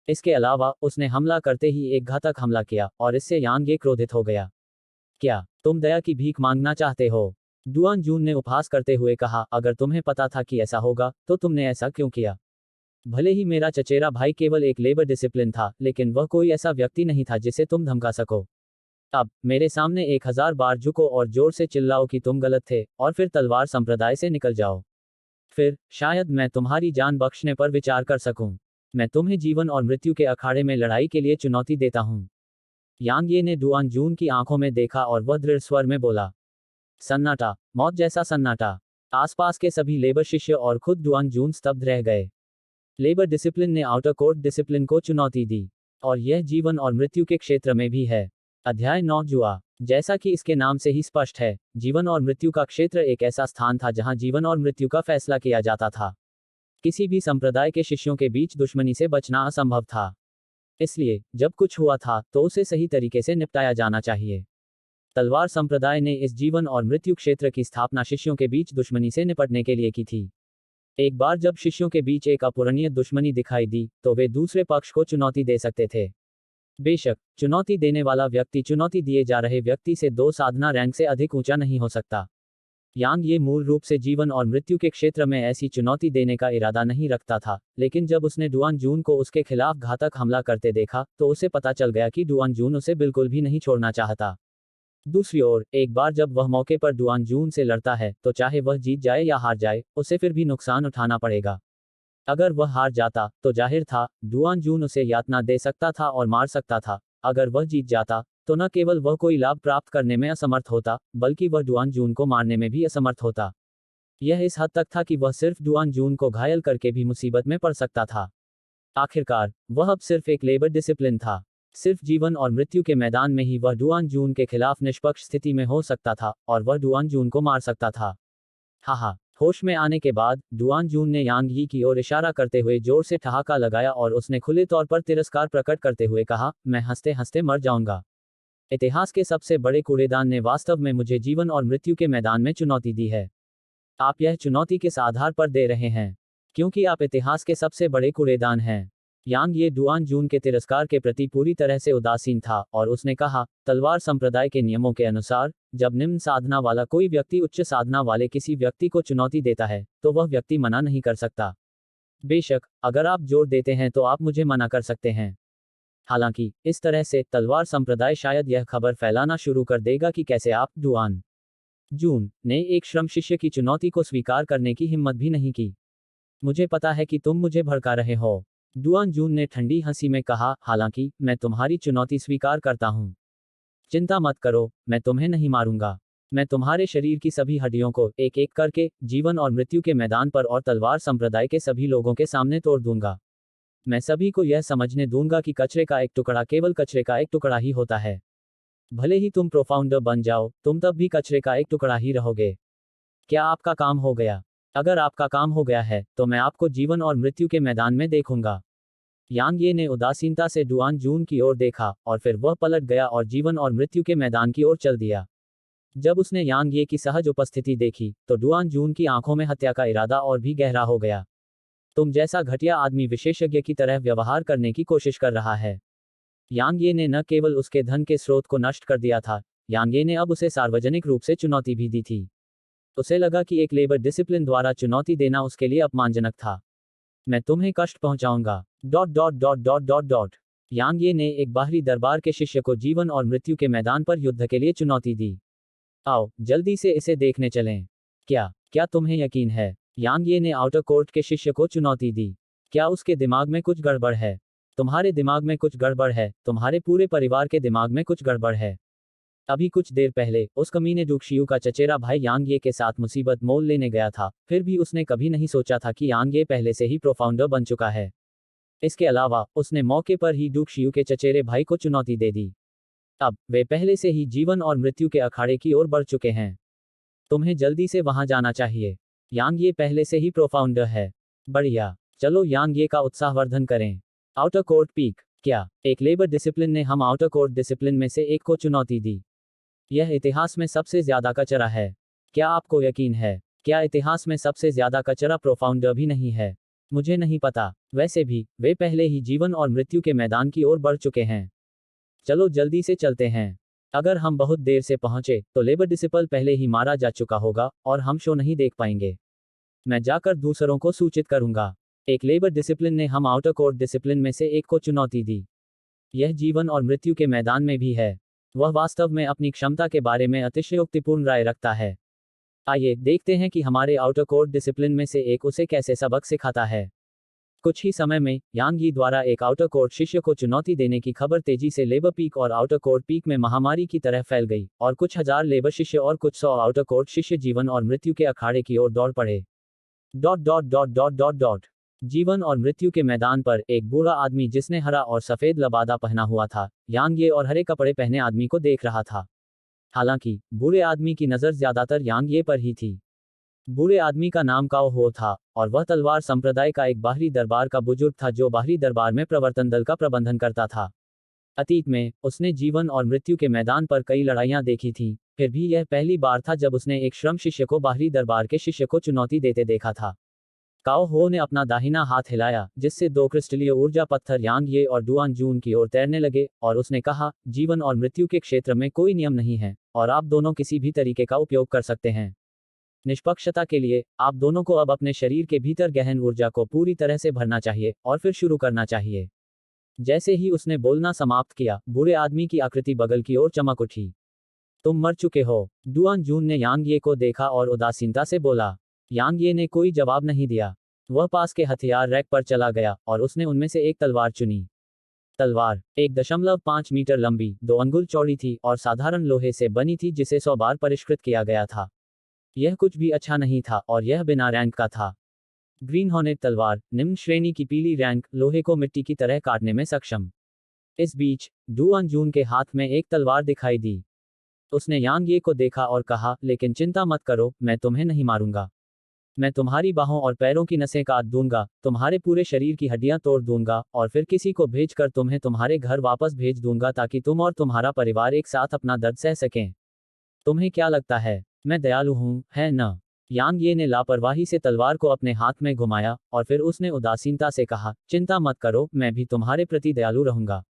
इसके अलावा उसने हमला करते ही एक घातक हमला किया, और इससे यांग ये क्रोधित हो गया। क्या तुम दया की भीख मांगना चाहते हो? डुआन जून ने उपहास करते हुए कहा, अगर तुम्हें पता था कि ऐसा होगा, तो तुमने ऐसा क्यों किया? भले ही मेरा चचेरा भाई केवल एक लेबर डिसिप्लिन था, लेकिन वह कोई ऐसा व्यक्ति नहीं था जिसे तुम धमका सको। अब मेरे सामने 1000 बार झुको और जोर से चिल्लाओ कि तुम गलत थे, और फिर तलवार संप्रदाय से निकल जाओ। फिर शायद मैं तुम्हारी जान बख्शने पर विचार कर सकूं। मैं तुम्हें जीवन और मृत्यु के अखाड़े में लड़ाई के लिए चुनौती देता हूं। यांग ये ने डुआन जून की आंखों में देखा और वह दृढ़ स्वर में बोला। सन्नाटा, मौत जैसा सन्नाटा। आसपास के सभी लेबर शिष्य और खुद डुआन जून स्तब्ध रह गए। लेबर डिसिप्लिन ने आउटर कोर्ट डिसिप्लिन को चुनौती दी, और यह जीवन और मृत्यु के क्षेत्र में भी है। अध्याय 9 जुआ। जैसा कि इसके नाम से ही स्पष्ट है, जीवन और मृत्यु का क्षेत्र एक ऐसा स्थान था जहां जीवन और मृत्यु का फैसला किया जाता था। किसी भी संप्रदाय के शिष्यों के बीच दुश्मनी से बचना असंभव था। इसलिए जब कुछ हुआ था तो उसे सही तरीके से निपटाया जाना चाहिए। तलवार संप्रदाय ने इस जीवन और मृत्यु क्षेत्र की स्थापना शिष्यों के बीच दुश्मनी से निपटने के लिए की थी। एक बार जब शिष्यों के बीच एक अपूरणीय दुश्मनी दिखाई दी, तो वे दूसरे पक्ष को चुनौती दे सकते थे। बेशक चुनौती देने वाला व्यक्ति चुनौती दिए जा रहे व्यक्ति से 2 साधना रैंक से अधिक ऊंचा नहीं हो सकता। यांग ये मूल रूप से जीवन और मृत्यु के क्षेत्र में ऐसी चुनौती देने का इरादा नहीं रखता था, लेकिन जब उसने डुआन जून को उसके खिलाफ घातक हमला करते देखा, तो उसे पता चल गया कि डुआन जून उसे बिल्कुल भी नहीं छोड़ना चाहता। दूसरी ओर, एक बार जब वह मौके पर डुआन जून से लड़ता है, तो चाहे वह जीत जाए या हार जाए, उसे फिर भी नुकसान उठाना पड़ेगा। अगर वह हार जाता, तो जाहिर था, डुआन जून उसे यातना दे सकता था और मार सकता था। अगर वह जीत जाता, तो न केवल वह कोई लाभ प्राप्त करने में असमर्थ होता, बल्कि वह डुआन जून को मारने में भी असमर्थ होता। यह इस हद तक था कि वह सिर्फ डुआन जून को घायल करके भी मुसीबत में पड़ सकता था। आखिरकार, वह अब सिर्फ एक लेबर डिसिप्लिन था। सिर्फ जीवन और मृत्यु के मैदान में ही वह डुआन जून के खिलाफ निष्पक्ष स्थिति में हो सकता था, और वह डुआन जून को मार सकता था। हाहा। होश में आने के बाद डुआन जून ने यांग यी की ओर इशारा करते हुए जोर से ठहाका लगाया और उसने खुले तौर पर तिरस्कार प्रकट करते हुए कहा, मैं हंसते हंसते मर जाऊंगा। इतिहास के सबसे बड़े कूड़ेदान ने वास्तव में मुझे जीवन और मृत्यु के मैदान में चुनौती दी है। आप यह चुनौती किस आधार पर दे रहे हैं? क्योंकि आप इतिहास के सबसे बड़े कूड़ेदान हैं। यांग ये डुआन जून के तिरस्कार के प्रति पूरी तरह से उदासीन था और उसने कहा, तलवार संप्रदाय के नियमों के अनुसार, जब निम्न साधना वाला कोई व्यक्ति उच्च साधना वाले किसी व्यक्ति को चुनौती देता है, तो वह व्यक्ति मना नहीं कर सकता। बेशक, अगर आप जोर देते हैं तो आप मुझे मना कर सकते हैं। हालांकि, इस तरह से, तलवार संप्रदाय शायद यह खबर फैलाना शुरू कर देगा कि कैसे आप, डुआन जून, ने एक श्रम शिष्य की चुनौती को स्वीकार करने की हिम्मत भी नहीं की। मुझे पता है कि तुम मुझे भड़का रहे हो। डुआन जून ने ठंडी हंसी में कहा, हालांकि, मैं तुम्हारी चुनौती स्वीकार करता हूं। चिंता मत करो, मैं तुम्हें नहीं मारूंगा। मैं तुम्हारे शरीर की सभी हड्डियों को एक एक करके जीवन और मृत्यु के मैदान पर और तलवार संप्रदाय के सभी लोगों के सामने तोड़ दूंगा। मैं सभी को यह समझने दूंगा कि कचरे का एक टुकड़ा केवल कचरे का एक टुकड़ा ही होता है। भले ही तुम प्रोफाउंडर बन जाओ, तुम तब भी कचरे का एक टुकड़ा ही रहोगे। क्या आपका काम हो गया? अगर आपका काम हो गया है, तो मैं आपको जीवन और मृत्यु के मैदान में देखूंगा। यांग ये ने उदासीनता से डुआन जून की ओर देखा, और फिर वह पलट गया और जीवन और मृत्यु के मैदान की ओर चल दिया। जब उसने यांग ये की सहज उपस्थिति देखी, तो डुआन जून की आंखों में हत्या का इरादा और भी गहरा हो गया। तुम जैसा घटिया आदमी विशेषज्ञ की तरह व्यवहार करने की कोशिश कर रहा है। यांग ये ने न केवल उसके धन के स्रोत को नष्ट कर दिया था, यांग ये ने अब उसे सार्वजनिक रूप से चुनौती भी दी थी। उसे लगा कि एक लेबर डिसिप्लिन द्वारा चुनौती देना उसके लिए अपमानजनक था। मैं तुम्हें कष्ट पहुंचाऊंगा। यांग ये ने एक बाहरी दरबार के शिष्य को जीवन और मृत्यु के मैदान पर युद्ध के लिए चुनौती दी। आओ, जल्दी से इसे देखने चलें। क्या तुम्हें यकीन है? यांग ये ने आउटर कोर्ट के शिष्य को चुनौती दी। क्या उसके दिमाग में कुछ गड़बड़ है? तुम्हारे दिमाग में कुछ गड़बड़ है, तुम्हारे पूरे परिवार के दिमाग में कुछ गड़बड़ है। अभी कुछ देर पहले, उस कमीने डुक्शियू का चचेरा भाई यांग ये के साथ मुसीबत मोल लेने गया था, फिर भी उसने कभी नहीं सोचा था कि यांग ये पहले से ही प्रोफाउंडर बन चुका है। इसके अलावा, उसने मौके पर ही डुक्शियू के चचेरे भाई को चुनौती दे दी। अब, वे पहले से ही जीवन और मृत्यु के अखाड़े की ओर बढ़ चुके हैं। तुम्हें जल्दी से वहां जाना चाहिए। यांग ये पहले से ही प्रोफाउंडर है। बढ़िया, चलो यांग ये का उत्साहवर्धन करें। Outer court peak. क्या एक लेबर डिसिप्लिन ने हम आउटर कोर्ट डिसिप्लिन में से एक को चुनौती दी? यह इतिहास में सबसे ज्यादा कचरा है। क्या आपको यकीन है? क्या इतिहास में सबसे ज्यादा कचरा प्रोफाउंडर भी नहीं है? मुझे नहीं पता। वैसे भी, वे पहले ही जीवन और मृत्यु के मैदान की ओर बढ़ चुके हैं। चलो जल्दी से चलते हैं। अगर हम बहुत देर से पहुंचे, तो लेबर डिसिपल पहले ही मारा जा चुका होगा, और हम शो नहीं देख पाएंगे। मैं जाकर दूसरों को सूचित करूंगा। एक लेबर डिसिप्लिन ने हम आउटर कोर्ट डिसिप्लिन में से एक को चुनौती दी। यह जीवन और मृत्यु के मैदान में भी है। वह वास्तव में अपनी क्षमता के बारे में अतिशयोक्तिपूर्ण राय रखता है। आइए देखते हैं कि हमारे आउटर कोर्ट डिसिप्लिन में से एक उसे कैसे सबक सिखाता है। कुछ ही समय में, यांग यी द्वारा एक आउटर कोर्ट शिष्य को चुनौती देने की खबर तेजी से लेबर पीक और आउटर कोर्ट पीक में महामारी की तरह फैल गई, और कुछ हजार लेबर शिष्य और कुछ सौ आउटर कोर्ट शिष्य जीवन और मृत्यु के अखाड़े की ओर दौड़ पड़े। जीवन और मृत्यु के मैदान पर, एक बूढ़ा आदमी जिसने हरा और सफेद लबादा पहना हुआ था, यांग ये और हरे कपड़े पहने आदमी को देख रहा था। हालांकि, बूढ़े आदमी की नज़र ज्यादातर यांग ये पर ही थी। बूढ़े आदमी का नाम काओ हो था, और वह तलवार संप्रदाय का एक बाहरी दरबार का बुजुर्ग था जो बाहरी दरबार में प्रवर्तन दल का प्रबंधन करता था। अतीत में, उसने जीवन और मृत्यु के मैदान पर कई लड़ाइयां देखी थीं, फिर भी यह पहली बार था जब उसने एक श्रम शिष्य को बाहरी दरबार के शिष्य को चुनौती देते देखा था। काओ हो ने अपना दाहिना हाथ हिलाया, जिससे दो क्रिस्टलीय ऊर्जा पत्थर यांग ये और डुआन जून की ओर तैरने लगे, और उसने कहा, जीवन और मृत्यु के क्षेत्र में कोई नियम नहीं है, और आप दोनों किसी भी तरीके का उपयोग कर सकते हैं। निष्पक्षता के लिए, आप दोनों को अब अपने शरीर के भीतर गहन ऊर्जा को पूरी तरह से भरना चाहिए, और फिर शुरू करना चाहिए। जैसे ही उसने बोलना समाप्त किया, बूढ़े आदमी की आकृति बगल की ओर चमक उठी। तुम मर चुके हो। डुआन जून ने यांग ये को देखा और उदासीनता से बोला। यांग ये ने कोई जवाब नहीं दिया। वह पास के हथियार रैक पर चला गया, और उसने उनमें से एक तलवार चुनी। तलवार 1.5 मीटर लंबी, 2 अंगुल चौड़ी थी, और साधारण लोहे से बनी थी जिसे 100 बार परिष्कृत किया गया था। यह कुछ भी अच्छा नहीं था, और यह बिना रैंक का था। ग्रीन हॉर्नेट तलवार, निम्न श्रेणी की पीली रैंक, लोहे को मिट्टी की तरह काटने में सक्षम। इस बीच, डुआन जून के हाथ में एक तलवार दिखाई दी। उसने यांग ये को देखा और कहा, लेकिन चिंता मत करो, मैं तुम्हें नहीं मारूंगा। मैं तुम्हारी बाहों और पैरों की नसें काट दूंगा, तुम्हारे पूरे शरीर की हड्डियां तोड़ दूंगा, और फिर किसी को भेजकर तुम्हें तुम्हारे घर वापस भेज दूंगा ताकि तुम और तुम्हारा परिवार एक साथ अपना दर्द सह सकें। तुम्हें क्या लगता है, मैं दयालु हूं, है न? यांग ये ने लापरवाही से तलवार को अपने हाथ में घुमाया और फिर उसने उदासीनता से कहा, चिंता मत करो, मैं भी तुम्हारे प्रति दयालु रहूंगा।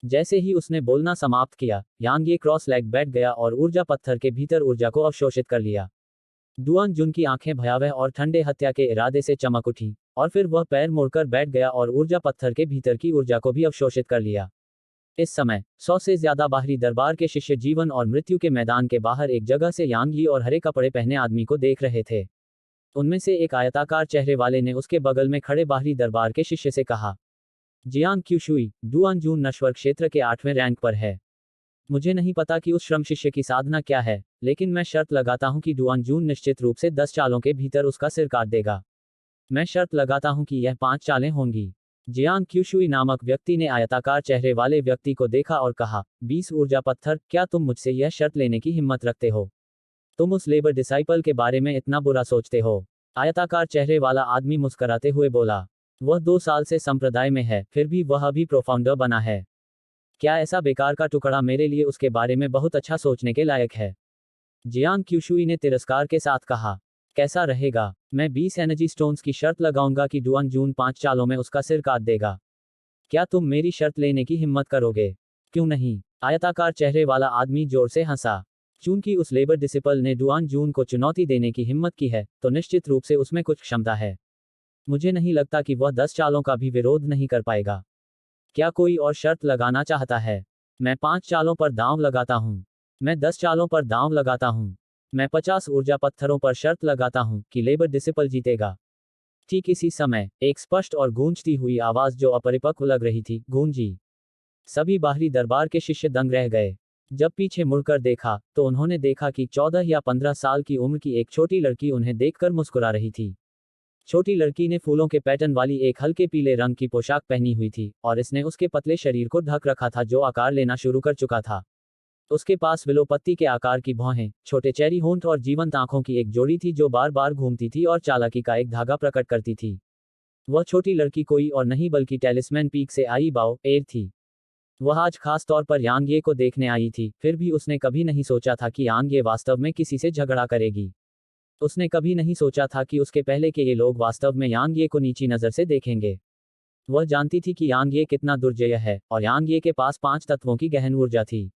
जैसे ही उसने बोलना समाप्त किया, यांग ये क्रॉस लेग बैठ गया और ऊर्जा पत्थर के भीतर ऊर्जा को अवशोषित कर लिया। डुआन जुन की आंखें भयावह और ठंडे हत्या के इरादे से चमक उठी, और फिर वह पैर मोड़कर बैठ गया और ऊर्जा पत्थर के भीतर की ऊर्जा को भी अवशोषित कर लिया। इस समय 100 से ज्यादा बाहरी दरबार के शिष्य जीवन और मृत्यु के मैदान के बाहर एक जगह से यांग यी और हरे कपड़े पहने आदमी को देख रहे थे। उनमें से एक आयताकार चेहरे वाले ने उसके बगल में खड़े बाहरी दरबार के शिष्य से कहा, जियांग क्यूशुई, डुआन जून नश्वर क्षेत्र के 8वें रैंक पर है। मुझे नहीं पता कि उस श्रम शिष्य की साधना क्या है, लेकिन मैं शर्त लगाता हूं कि डुआन जून निश्चित रूप से 10 चालों के भीतर उसका सिर काट देगा। मैं शर्त लगाता हूं कि यह 5 चालें होंगी। जियांग क्यूशुई नामक व्यक्ति ने आयताकार चेहरे वाले व्यक्ति को देखा और कहा, 20 ऊर्जा पत्थर, क्या तुम मुझसे यह शर्त लेने की हिम्मत रखते हो? तुम उस लेबर डिसाइपल के बारे में इतना बुरा सोचते हो? आयताकार चेहरे वाला आदमी मुस्कुराते हुए बोला, वह 2 साल से संप्रदाय में है, फिर भी वह अभी प्रोफाउंडर बना है। क्या ऐसा बेकार का टुकड़ा मेरे लिए उसके बारे में बहुत अच्छा सोचने के लायक है? जियांग क्यूशुई ने तिरस्कार के साथ कहा, कैसा रहेगा? मैं 20 एनर्जी स्टोन्स की शर्त लगाऊंगा कि डुआन जून 5 चालों में उसका सिर काट देगा। क्या तुम मेरी शर्त लेने की हिम्मत करोगे? क्यों नहीं? आयताकार चेहरे वाला आदमी जोर से हंसा। चूंकि उस लेबर डिसिपल ने डुआन जून को चुनौती देने की हिम्मत की है, तो निश्चित रूप से उसमें कुछ क्षमता है। मुझे नहीं लगता कि वह 10 चालों का भी विरोध नहीं कर पाएगा। क्या कोई और शर्त लगाना चाहता है? मैं 5 चालों पर दांव लगाता हूं। मैं 10 चालों पर दांव लगाता हूं। मैं 50 ऊर्जा पत्थरों पर शर्त लगाता हूं कि लेबर डिसिपल जीतेगा। ठीक इसी समय एक स्पष्ट और गूंजती हुई आवाज जो अपरिपक्व लग रही थी, गूंजी। सभी बाहरी दरबार के शिष्य दंग रह गए। जब पीछे मुड़कर देखा, तो उन्होंने देखा कि 14 या 15 साल की उम्र की एक छोटी लड़की उन्हें देखकर मुस्कुरा रही थी। छोटी लड़की ने फूलों के पैटर्न वाली एक हल्के पीले रंग की पोशाक पहनी हुई थी, और इसने उसके पतले शरीर को ढक रखा था जो आकार लेना शुरू कर चुका था। उसके पास विलो पत्ती के आकार की भौहें, छोटे चेरी होंठ और जीवंत आंखों की एक जोड़ी थी जो बार बार घूमती थी और चालाकी का एक धागा प्रकट करती थी। वह छोटी लड़की कोई और नहीं बल्कि टेलिस्मैन पीक से आई बाओ एर थी। वह आज खास तौर पर यांग ये को देखने आई थी, फिर भी उसने कभी नहीं सोचा था कि यांग ये वास्तव में किसी से झगड़ा करेगी। उसने कभी नहीं सोचा था कि उसके पहले के ये लोग वास्तव में यांग ये को नीची नज़र से देखेंगे। वह जानती थी कि यांग ये कितना दुर्जय है, और यांग ये के पास 5 तत्वों की गहन ऊर्जा थी।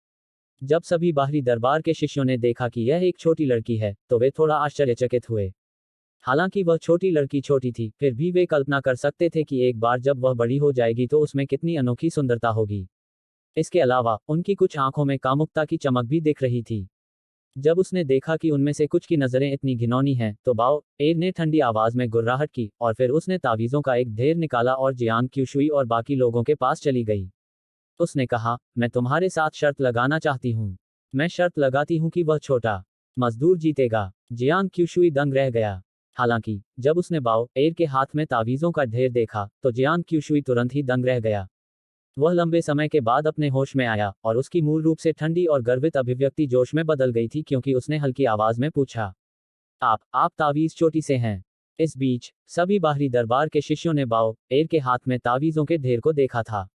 जब सभी बाहरी दरबार के शिष्यों ने देखा कि यह एक छोटी लड़की है, तो वे थोड़ा आश्चर्यचकित हुए। हालांकि वह छोटी लड़की छोटी थी, फिर भी वे कल्पना कर सकते थे कि एक बार जब वह बड़ी हो जाएगी तो उसमें कितनी अनोखी सुंदरता होगी। इसके अलावा उनकी कुछ आंखों में कामुकता की चमक भी दिख रही थी। जब उसने देखा कि उनमें से कुछ की नजरें इतनी घिनौनी हैं, तो बाओ एर ने ठंडी आवाज में गुर्राहट की, और फिर उसने तावीजों का एक ढेर निकाला और जियांग क्यूशुई और बाकी लोगों के पास चली गई। उसने कहा, मैं तुम्हारे साथ शर्त लगाना चाहती हूँ। मैं शर्त लगाती हूँ कि वह छोटा मजदूर जीतेगा। जियांग क्यूशुई दंग रह गया। हालांकि जब उसने बाओ एर के हाथ में तावीजों का ढेर देखा, तो जियांग क्यूशुई तुरंत ही दंग रह गया। वह लंबे समय के बाद अपने होश में आया, और उसकी मूल रूप से ठंडी और गर्वित अभिव्यक्ति जोश में बदल गई थी क्योंकि उसने हल्की आवाज में पूछा, आप तावीज चोटी से हैं? इस बीच सभी बाहरी दरबार के शिष्यों ने बाओ एर के हाथ में तावीजों के ढेर को देखा था।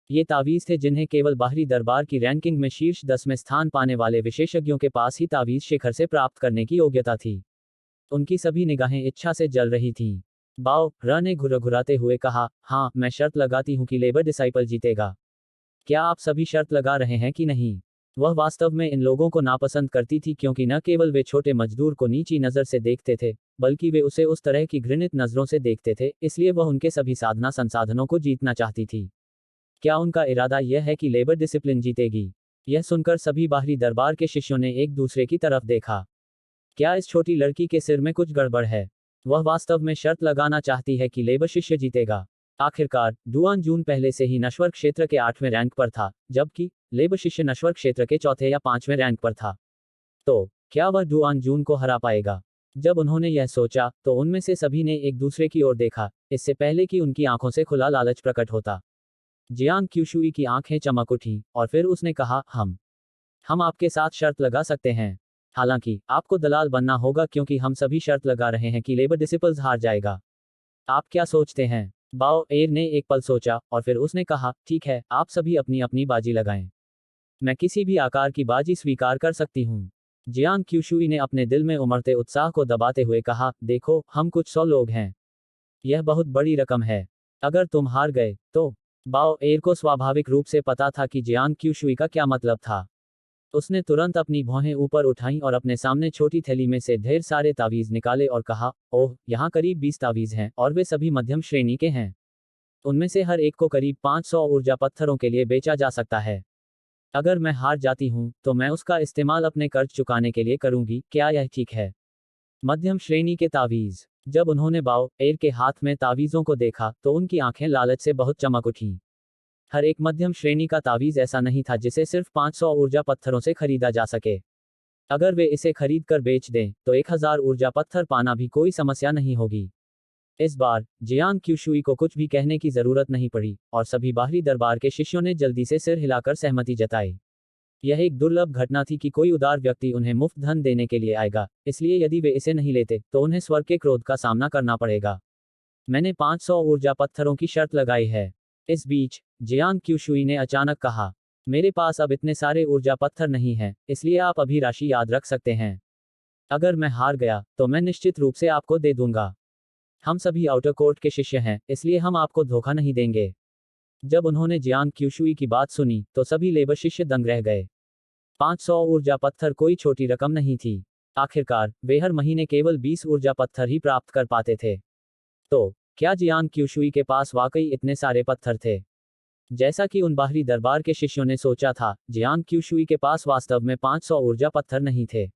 ये तावीज थे जिन्हें केवल बाहरी दरबार की रैंकिंग में शीर्ष 10 में स्थान पाने वाले विशेषज्ञों के पास ही तावीज शिखर से प्राप्त करने की योग्यता थी। उनकी सभी निगाहें इच्छा से जल रही थीं। बाओ र ने घुरघुराते हुए कहा, हाँ, मैं शर्त लगाती हूँ कि लेबर डिसाइपल जीतेगा। क्या आप सभी शर्त लगा रहे हैं कि नहीं? वह वास्तव में इन लोगों को नापसंद करती थी क्योंकि न केवल वे छोटे मजदूर को नीची नज़र से देखते थे, बल्कि वे उसे उस तरह की घृणित नज़रों से देखते थे, इसलिए वह उनके सभी साधना संसाधनों को जीतना चाहती थी। क्या उनका इरादा यह है कि लेबर डिसिप्लिन जीतेगी? यह सुनकर सभी बाहरी दरबार के शिष्यों ने एक दूसरे की तरफ देखा। क्या इस छोटी लड़की के सिर में कुछ गड़बड़ है? वह वास्तव में शर्त लगाना चाहती है कि लेबर शिष्य जीतेगा। आखिरकार डुआन जून पहले से ही नश्वर क्षेत्र के 8वें रैंक पर था, जबकि लेबर शिष्य नश्वर क्षेत्र के 4थे या 5वें रैंक पर था। तो क्या वह डुआन जून को हरा पाएगा? जब उन्होंने यह सोचा, तो उनमें से सभी ने एक दूसरे की ओर देखा, इससे पहले कि उनकी आंखों से खुला लालच प्रकट होता। जियांग क्यूशुई की आंखें चमक उठी, और फिर उसने कहा, हम आपके साथ शर्त लगा सकते हैं। हालांकि आपको दलाल बनना होगा क्योंकि हम सभी शर्त लगा रहे हैं कि लेबर डिसिपल्स हार जाएगा। आप क्या सोचते हैं? बाओ एर ने एक पल सोचा, और फिर उसने कहा, ठीक है, आप सभी अपनी अपनी बाजी लगाएं। मैं किसी भी आकार की बाजी स्वीकार कर सकती हूँ। जियांग क्यूशुई ने अपने दिल में उमड़ते उत्साह को दबाते हुए कहा, देखो, हम कुछ 100 लोग हैं। यह बहुत बड़ी रकम है। अगर तुम हार गए तो। बाओ एर को स्वाभाविक रूप से पता था कि जियांग क्यूशुई का क्या मतलब था। उसने तुरंत अपनी भौहें ऊपर उठाईं और अपने सामने छोटी थैली में से ढेर सारे तावीज निकाले और कहा, ओह, यहाँ करीब 20 तावीज हैं और वे सभी मध्यम श्रेणी के हैं। उनमें से हर एक को करीब 500 ऊर्जा पत्थरों के लिए बेचा जा सकता है। अगर मैं हार जाती हूँ तो मैं उसका इस्तेमाल अपने कर्ज चुकाने के लिए करूंगी, क्या यह ठीक है? मध्यम श्रेणी के तावीज। जब उन्होंने बाओ एर के हाथ में तावीजों को देखा तो उनकी आंखें लालच से बहुत चमक उठीं। हर एक मध्यम श्रेणी का तावीज ऐसा नहीं था जिसे सिर्फ 500 ऊर्जा पत्थरों से खरीदा जा सके। अगर वे इसे खरीद कर बेच दें तो 1000 ऊर्जा पत्थर पाना भी कोई समस्या नहीं होगी। इस बार जियांग क्यूशुई को कुछ भी कहने की जरूरत नहीं पड़ी और सभी बाहरी दरबार के शिष्यों ने जल्दी से सिर हिलाकर सहमति जताई। यह एक दुर्लभ घटना थी कि कोई उदार व्यक्ति उन्हें मुफ्त धन देने के लिए आएगा, इसलिए यदि वे इसे नहीं लेते तो उन्हें स्वर्ग के क्रोध का सामना करना पड़ेगा। मैंने 500 ऊर्जा पत्थरों की शर्त लगाई है। इस बीच जियांग क्यूशुई ने अचानक कहा, मेरे पास अब इतने सारे ऊर्जा पत्थर नहीं हैं, इसलिए आप अभी राशि याद रख सकते हैं। अगर मैं हार गया तो मैं निश्चित रूप से आपको दे दूंगा। हम सभी आउटर कोर्ट के शिष्य हैं, इसलिए हम आपको धोखा नहीं देंगे। जब उन्होंने जियांग क्यूशुई की बात सुनी तो सभी लेबर शिष्य दंग रह गए। 500 ऊर्जा पत्थर कोई छोटी रकम नहीं थी। आखिरकार वे हर महीने केवल 20 ऊर्जा पत्थर ही प्राप्त कर पाते थे। तो क्या जियांग क्यूशुई के पास वाकई इतने सारे पत्थर थे? जैसा कि उन बाहरी दरबार के शिष्यों ने सोचा था, जियांग क्यूशुई के पास वास्तव में 500 ऊर्जा पत्थर नहीं थे।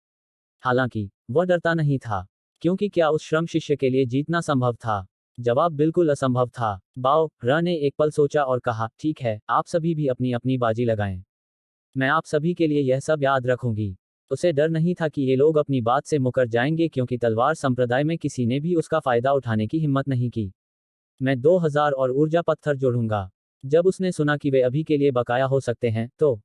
हालांकि वह डरता नहीं था, क्योंकि क्या उस श्रम शिष्य के लिए जीतना संभव था? जवाब बिल्कुल असंभव था। बाओ र ने एक पल सोचा और कहा, ठीक है, आप सभी भी अपनी अपनी बाजी लगाएं। मैं आप सभी के लिए यह सब याद रखूंगी। उसे डर नहीं था कि ये लोग अपनी बात से मुकर जाएंगे, क्योंकि तलवार संप्रदाय में किसी ने भी उसका फायदा उठाने की हिम्मत नहीं की। मैं 2000 और ऊर्जा पत्थर जोड़ूंगा। जब उसने सुना कि वे अभी के लिए बकाया हो सकते हैं तो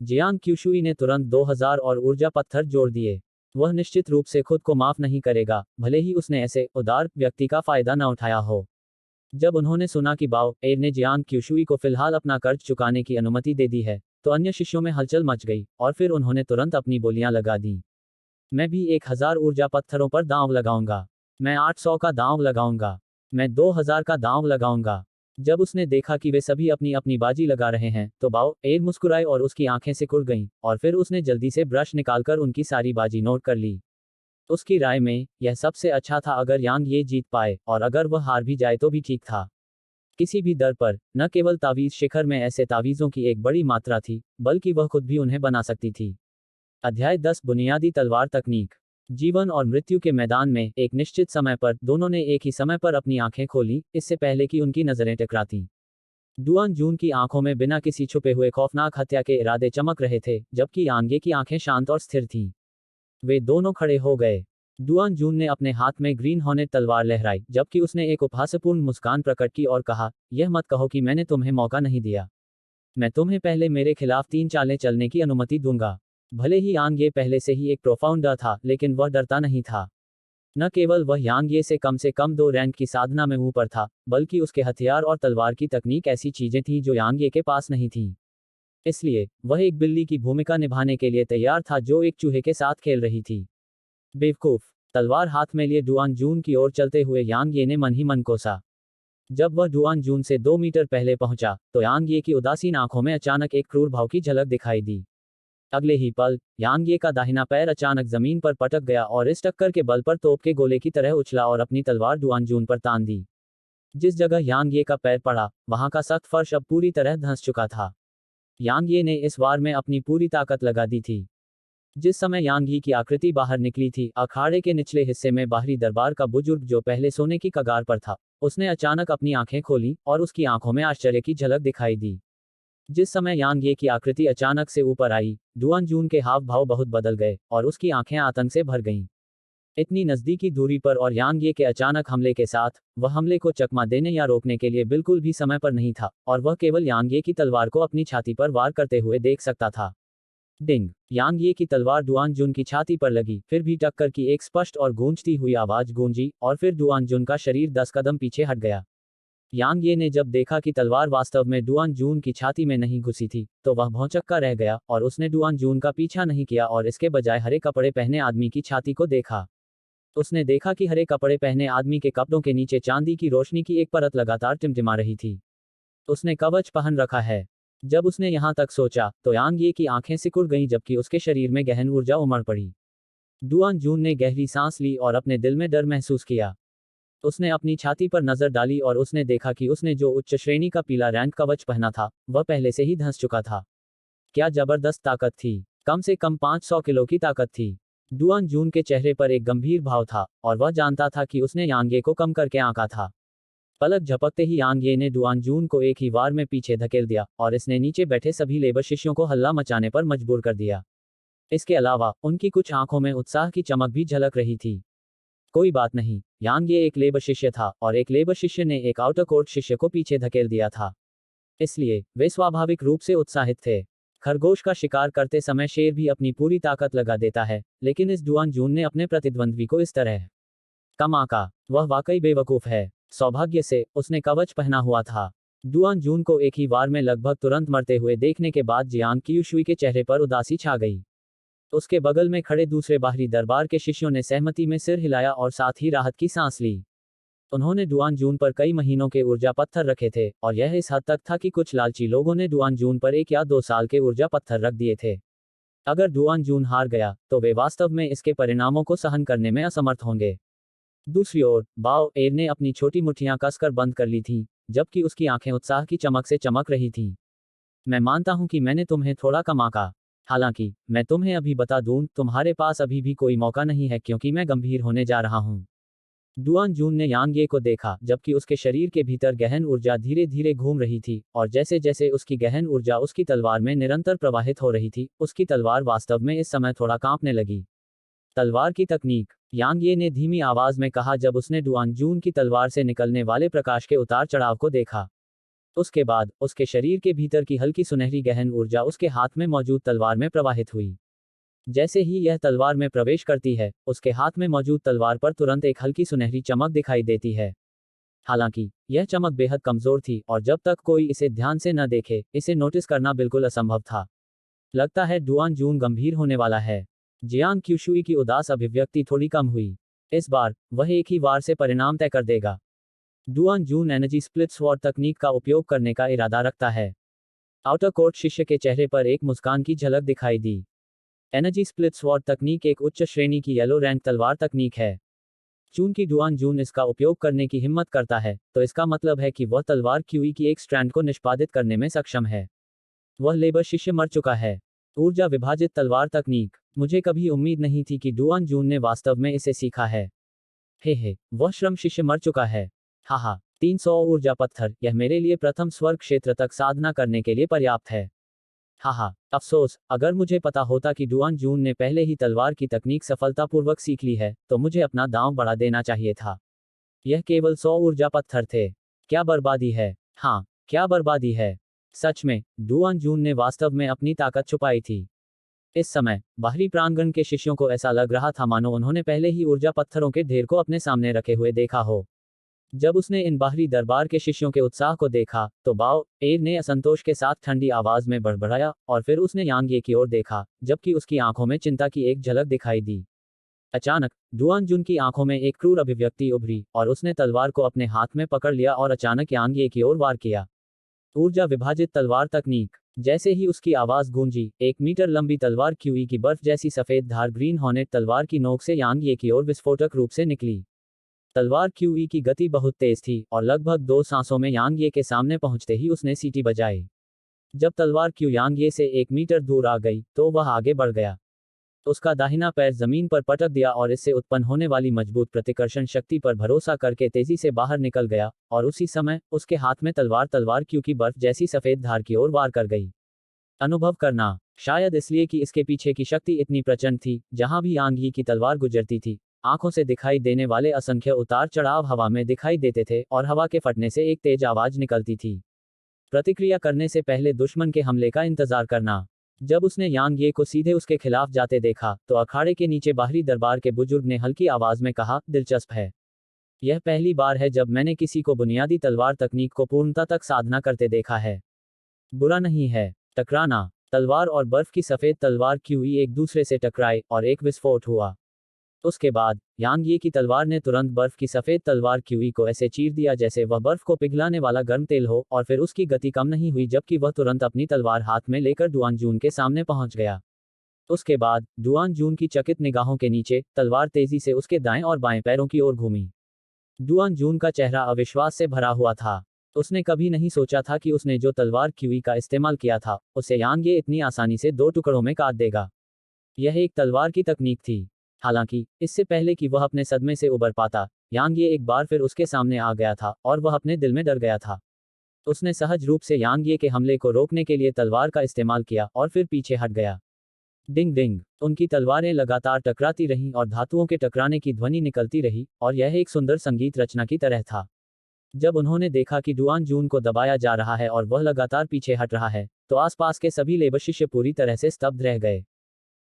जियांग क्यूशुई ने तुरंत 2000 और ऊर्जा पत्थर जोड़ दिए। वह निश्चित रूप से खुद को माफ नहीं करेगा, भले ही उसने ऐसे उदार व्यक्ति का फायदा न उठाया हो। जब उन्होंने सुना कि बाओ एर ने जियांग क्यूशुई को फिलहाल अपना कर्ज चुकाने की अनुमति दे दी है तो अन्य शिष्यों में हलचल मच गई और फिर उन्होंने तुरंत अपनी बोलियां लगा दी। मैं भी 1000 ऊर्जा पत्थरों पर दांव लगाऊंगा। मैं 800 का दांव लगाऊंगा। मैं 2000 का दांव लगाऊंगा। जब उसने देखा कि वे सभी अपनी अपनी बाजी लगा रहे हैं तो बाओ एर मुस्कुराए और उसकी आंखें सिकुड़ गईं और फिर उसने जल्दी से ब्रश निकालकर उनकी सारी बाजी नोट कर ली। उसकी राय में यह सबसे अच्छा था अगर यांग ये जीत पाए, और अगर वह हार भी जाए तो भी ठीक था। किसी भी दर पर न केवल तावीज शिखर में ऐसे तावीजों की एक बड़ी मात्रा थी, बल्कि वह खुद भी उन्हें बना सकती थी। अध्याय 10 बुनियादी तलवार तकनीक। जीवन और मृत्यु के मैदान में एक निश्चित समय पर दोनों ने एक ही समय पर अपनी आंखें खोली, इससे पहले कि उनकी नजरें टकरातीं। डुआन जून की आंखों में बिना किसी छुपे हुए खौफनाक हत्या के इरादे चमक रहे थे, जबकि यांगे की आंखें शांत और स्थिर थीं। वे दोनों खड़े हो गए। डुआन जून ने अपने हाथ में ग्रीन हॉर्नेट तलवार लहराई, जबकि उसने एक उपहासपूर्ण मुस्कान प्रकट की और कहा, यह मत कहो कि मैंने तुम्हें मौका नहीं दिया। मैं तुम्हें पहले मेरे खिलाफ 3 चालें चलने की अनुमति दूंगा। भले ही यांग ये पहले से ही एक प्रोफाउंडर था, लेकिन वह डरता नहीं था। न केवल वह यांग ये से कम 2 रैंक की साधना में ऊपर था, बल्कि उसके हथियार और तलवार की तकनीक ऐसी चीजें थीं जो यांग ये के पास नहीं थीं। इसलिए वह एक बिल्ली की भूमिका निभाने के लिए तैयार था जो एक चूहे के साथ खेल रही थी। बेवकूफ। तलवार हाथ में लिए डुआन जून की ओर चलते हुए यांग ये ने मन ही मन कोसा। जब वह डुआन जून से 2 मीटर पहले पहुंचा तो यांग ये की उदासीन आंखों में अचानक एक क्रूर भाव की झलक दिखाई दी। अगले ही पल यांग ये का दाहिना पैर अचानक जमीन पर पटक गया और इस टक्कर के बल पर तोप के गोले की तरह उछला और अपनी तलवार डुआन जून पर तान दी। जिस जगह यांग ये का पैर पड़ा, वहां का सख्त फर्श अब पूरी तरह धंस चुका था। यांग ये ने इस वार में अपनी पूरी ताकत लगा दी थी। जिस समय यांग ये की आकृति बाहर निकली थी, अखाड़े के निचले हिस्से में बाहरी दरबार का बुजुर्ग जो पहले सोने की कगार पर था, उसने अचानक अपनी आंखें खोली और उसकी आंखों में आश्चर्य की झलक दिखाई दी। जिस समय यांग ये की आकृति अचानक से ऊपर आई, डुआन जून के हाव भाव बहुत बदल गए और उसकी आंखें आतंक से भर गईं। इतनी नजदीकी दूरी पर और यांग ये के अचानक हमले के साथ, वह हमले को चकमा देने या रोकने के लिए बिल्कुल भी समय पर नहीं था और वह केवल यांग ये की तलवार को अपनी छाती पर वार करते हुए देख सकता था। डिंग। यांग ये की तलवार डुआन जुन की छाती पर लगी, फिर भी टक्कर की एक स्पष्ट और गूंजती हुई आवाज गूंजी और फिर डुआन जुन का शरीर 10 कदम पीछे हट गया। यांग ये ने जब देखा कि तलवार वास्तव में डुआन जून की छाती में नहीं घुसी थी, तो वह भौंचक्का रह गया और उसने डुआन जून का पीछा नहीं किया और इसके बजाय हरे कपड़े पहने आदमी की छाती को देखा। उसने देखा कि हरे कपड़े पहने आदमी के कपड़ों के नीचे चांदी की रोशनी की एक परत लगातार टिमटिमा रही थी। उसने कवच पहन रखा है। जब उसने यहां तक सोचा तो यांग ये की आंखें सिकुड़ गईं जबकि उसके शरीर में गहन ऊर्जा उमड़ पड़ी। डुआन जून ने गहरी सांस ली और अपने दिल में डर महसूस किया। उसने अपनी छाती पर नजर डाली और उसने देखा कि उसने जो उच्च श्रेणी का पीला रैंक कवच पहना था, वह पहले से ही धंस चुका था। क्या जबरदस्त ताकत थी! कम से कम 500 किलो की ताकत थी। डुआन जून के चेहरे पर एक गंभीर भाव था और वह जानता था कि उसने यांगे को कम करके आंका था। पलक झपकते ही यांगे ने डुआन जून को एक ही वार में पीछे धकेल दिया और इसने नीचे बैठे सभी लेबर शिष्यों को हल्ला मचाने पर मजबूर कर दिया। इसके अलावा उनकी कुछ आंखों में उत्साह की चमक भी झलक रही थी। कोई बात नहीं, यांगे एक लेबर शिष्य था और एक लेबर शिष्य ने एक आउटर कोर्ट शिष्य को पीछे धकेल दिया था। इसलिए वे स्वाभाविक रूप से उत्साहित थे। खरगोश का शिकार करते समय शेर भी अपनी पूरी ताकत लगा देता है, लेकिन इस डुआन जून ने अपने प्रतिद्वंद्वी को इस तरह कम आंका। वह वाकई बेवकूफ है। सौभाग्य से उसने कवच पहना हुआ था। डुआन जून को एक ही वार में लगभग तुरंत मरते हुए देखने के बाद जियांग क्यूशुई के चेहरे पर उदासी छा गई। उसके बगल में खड़े दूसरे बाहरी दरबार के शिष्यों ने सहमति में सिर हिलाया और साथ ही राहत की सांस ली। उन्होंने डुआन जून पर कई महीनों के ऊर्जा पत्थर रखे थे और यह इस हद तक था कि कुछ लालची लोगों ने डुआन जून पर 1 या 2 साल के ऊर्जा पत्थर रख दिए थे। अगर डुआन जून हार गया तो वे वास्तव में इसके परिणामों को सहन करने में असमर्थ होंगे। दूसरी ओर बाओ एर ने अपनी छोटी मुट्ठियां कसकर बंद कर ली थीं, जबकि उसकी आंखें उत्साह की चमक से चमक रही थीं। मैं मानता हूं कि मैंने तुम्हें थोड़ा कम आंका। हालांकि मैं तुम्हें अभी बता दूं, तुम्हारे पास अभी भी कोई मौका नहीं है क्योंकि मैं गंभीर होने जा रहा हूं। डुआन जून ने यांगे को देखा जबकि उसके शरीर के भीतर गहन ऊर्जा धीरे धीरे घूम रही थी और जैसे जैसे उसकी गहन ऊर्जा उसकी तलवार में निरंतर प्रवाहित हो रही थी, उसकी तलवार वास्तव में इस समय थोड़ा कांपने लगी। तलवार की तकनीक, यांगे ने धीमी आवाज में कहा जब उसने डुआन जून की तलवार से निकलने वाले प्रकाश के उतार चढ़ाव को देखा। उसके बाद उसके शरीर के भीतर की हल्की सुनहरी गहन ऊर्जा उसके हाथ में मौजूद तलवार में प्रवाहित हुई। जैसे ही यह तलवार में प्रवेश करती है, उसके हाथ में मौजूद तलवार पर तुरंत एक हल्की सुनहरी चमक दिखाई देती है। हालांकि यह चमक बेहद कमजोर थी और जब तक कोई इसे ध्यान से न देखे, इसे नोटिस करना बिल्कुल असंभव था। लगता है डुआन जून गंभीर होने वाला है। जियांग क्यूशुई की उदास अभिव्यक्ति थोड़ी कम हुई। इस बार वह एक ही वार से परिणाम तय कर देगा। डुआन जून एनर्जी स्प्लिट स्वॉर्ड तकनीक का उपयोग करने का इरादा रखता है। आउटर कोर्ट शिष्य के चेहरे पर एक मुस्कान की झलक दिखाई दी। एनर्जी स्प्लिट स्वॉर्ड तकनीक एक उच्च श्रेणी की येलो रैंक तलवार तकनीक है। चूंकि डुआन जून इसका उपयोग करने की हिम्मत करता है, तो इसका मतलब है कि वह तलवार क्यूई की एक स्ट्रैंड को निष्पादित करने में सक्षम है। वह लेबर शिष्य मर चुका है। ऊर्जा विभाजित तलवार तकनीक, मुझे कभी उम्मीद नहीं थी कि डुआन जून ने वास्तव में इसे सीखा है। हे, वह श्रम शिष्य मर चुका है। हाहा, 300 ऊर्जा पत्थर, यह मेरे लिए प्रथम स्वर्ग क्षेत्र तक साधना करने के लिए पर्याप्त है। हाहा, अफसोस, अगर मुझे पता होता कि डुआन जून ने पहले ही तलवार की तकनीक सफलतापूर्वक सीख ली है, तो मुझे अपना दांव बढ़ा देना चाहिए था। यह केवल 100 ऊर्जा पत्थर थे। क्या बर्बादी है! हाँ, क्या बर्बादी है! सच में, डुआन जून ने वास्तव में अपनी ताकत छुपाई थी। इस समय बाहरी प्रांगण के शिष्यों को ऐसा लग रहा था मानो उन्होंने पहले ही ऊर्जा पत्थरों के ढेर को अपने सामने रखे हुए देखा हो। जब उसने इन बाहरी दरबार के शिष्यों के उत्साह को देखा, तो बाओ एर ने असंतोष के साथ ठंडी आवाज में बड़बड़ाया और फिर उसने यांगे की ओर देखा, जबकि उसकी आंखों में चिंता की एक झलक दिखाई दी। अचानक डुआन जून की आंखों में एक क्रूर अभिव्यक्ति उभरी और उसने तलवार को अपने हाथ में पकड़ लिया और अचानक यांगे की ओर वार किया। ऊर्जा विभाजित तलवार तकनीक। जैसे ही उसकी आवाज गूंजी, 1 मीटर लंबी तलवार क्यूई की बर्फ जैसी सफेद धार ग्रीन हॉर्नेट तलवार की नोक से यांगे की ओर विस्फोटक रूप से निकली। तलवार क्यूई की गति बहुत तेज थी और लगभग 2 सांसों में यांगे के सामने पहुंचते ही उसने सीटी बजाई। जब तलवार क्यू यांगे से 1 मीटर दूर आ गई, तो वह आगे बढ़ गया। उसका दाहिना पैर जमीन पर पटक दिया और इससे उत्पन्न होने वाली मजबूत प्रतिकर्षण शक्ति पर भरोसा करके तेजी से बाहर निकल गया, और उसी समय उसके हाथ में तलवार क्यू की बर्फ जैसी सफेद धार की ओर वार कर गई। अनुभव करना, शायद इसलिए कि इसके पीछे की शक्ति इतनी प्रचंड थी, जहां भी यांगी की तलवार गुजरती थी, आंखों से दिखाई देने वाले असंख्य उतार चढ़ाव हवा में दिखाई देते थे और हवा के फटने से एक तेज आवाज निकलती थी। प्रतिक्रिया करने से पहले दुश्मन के हमले का इंतजार करना। जब उसने यांगे को सीधे उसके खिलाफ जाते देखा, तो अखाड़े के नीचे बाहरी दरबार के बुजुर्ग ने हल्की आवाज में कहा, दिलचस्प है। यह पहली बार है जब मैंने किसी को बुनियादी तलवार तकनीक को पूर्णता तक साधना करते देखा है। बुरा नहीं है। टकराना। तलवार और बर्फ की सफेद तलवार क्यूई एक दूसरे से टकराए और एक विस्फोट हुआ। उसके बाद यांग ये की तलवार ने तुरंत बर्फ की सफेद तलवार क्यूई को ऐसे चीर दिया जैसे वह बर्फ को पिघलाने वाला गर्म तेल हो, और फिर उसकी गति कम नहीं हुई जबकि वह तुरंत अपनी तलवार हाथ में लेकर डुआन जून के सामने पहुंच गया। उसके बाद डुआन जून की चकित निगाहों के नीचे तलवार तेजी से उसके दाएं और बाएं पैरों की ओर घूमी। डुआन जून का चेहरा अविश्वास से भरा हुआ था। उसने कभी नहीं सोचा था कि उसने जो तलवार क्यूई का इस्तेमाल किया था, उसे यांग ये इतनी आसानी से दो टुकड़ों में काट देगा। यह एक तलवार की तकनीक थी। हालांकि इससे पहले कि वह अपने सदमे से उबर पाता, यांग ये एक बार फिर उसके सामने आ गया था और वह अपने दिल में डर गया था। उसने सहज रूप से यांग ये के हमले को रोकने के लिए तलवार का इस्तेमाल किया और फिर पीछे हट गया। डिंग डिंग। उनकी तलवारें लगातार टकराती रहीं और धातुओं के टकराने की ध्वनि निकलती रही, और यह एक सुंदर संगीत रचना की तरह था। जब उन्होंने देखा कि डुआन जून को दबाया जा रहा है और वह लगातार पीछे हट रहा है, तो आसपास के सभी लेबर शिष्य पूरी तरह से स्तब्ध रह गए।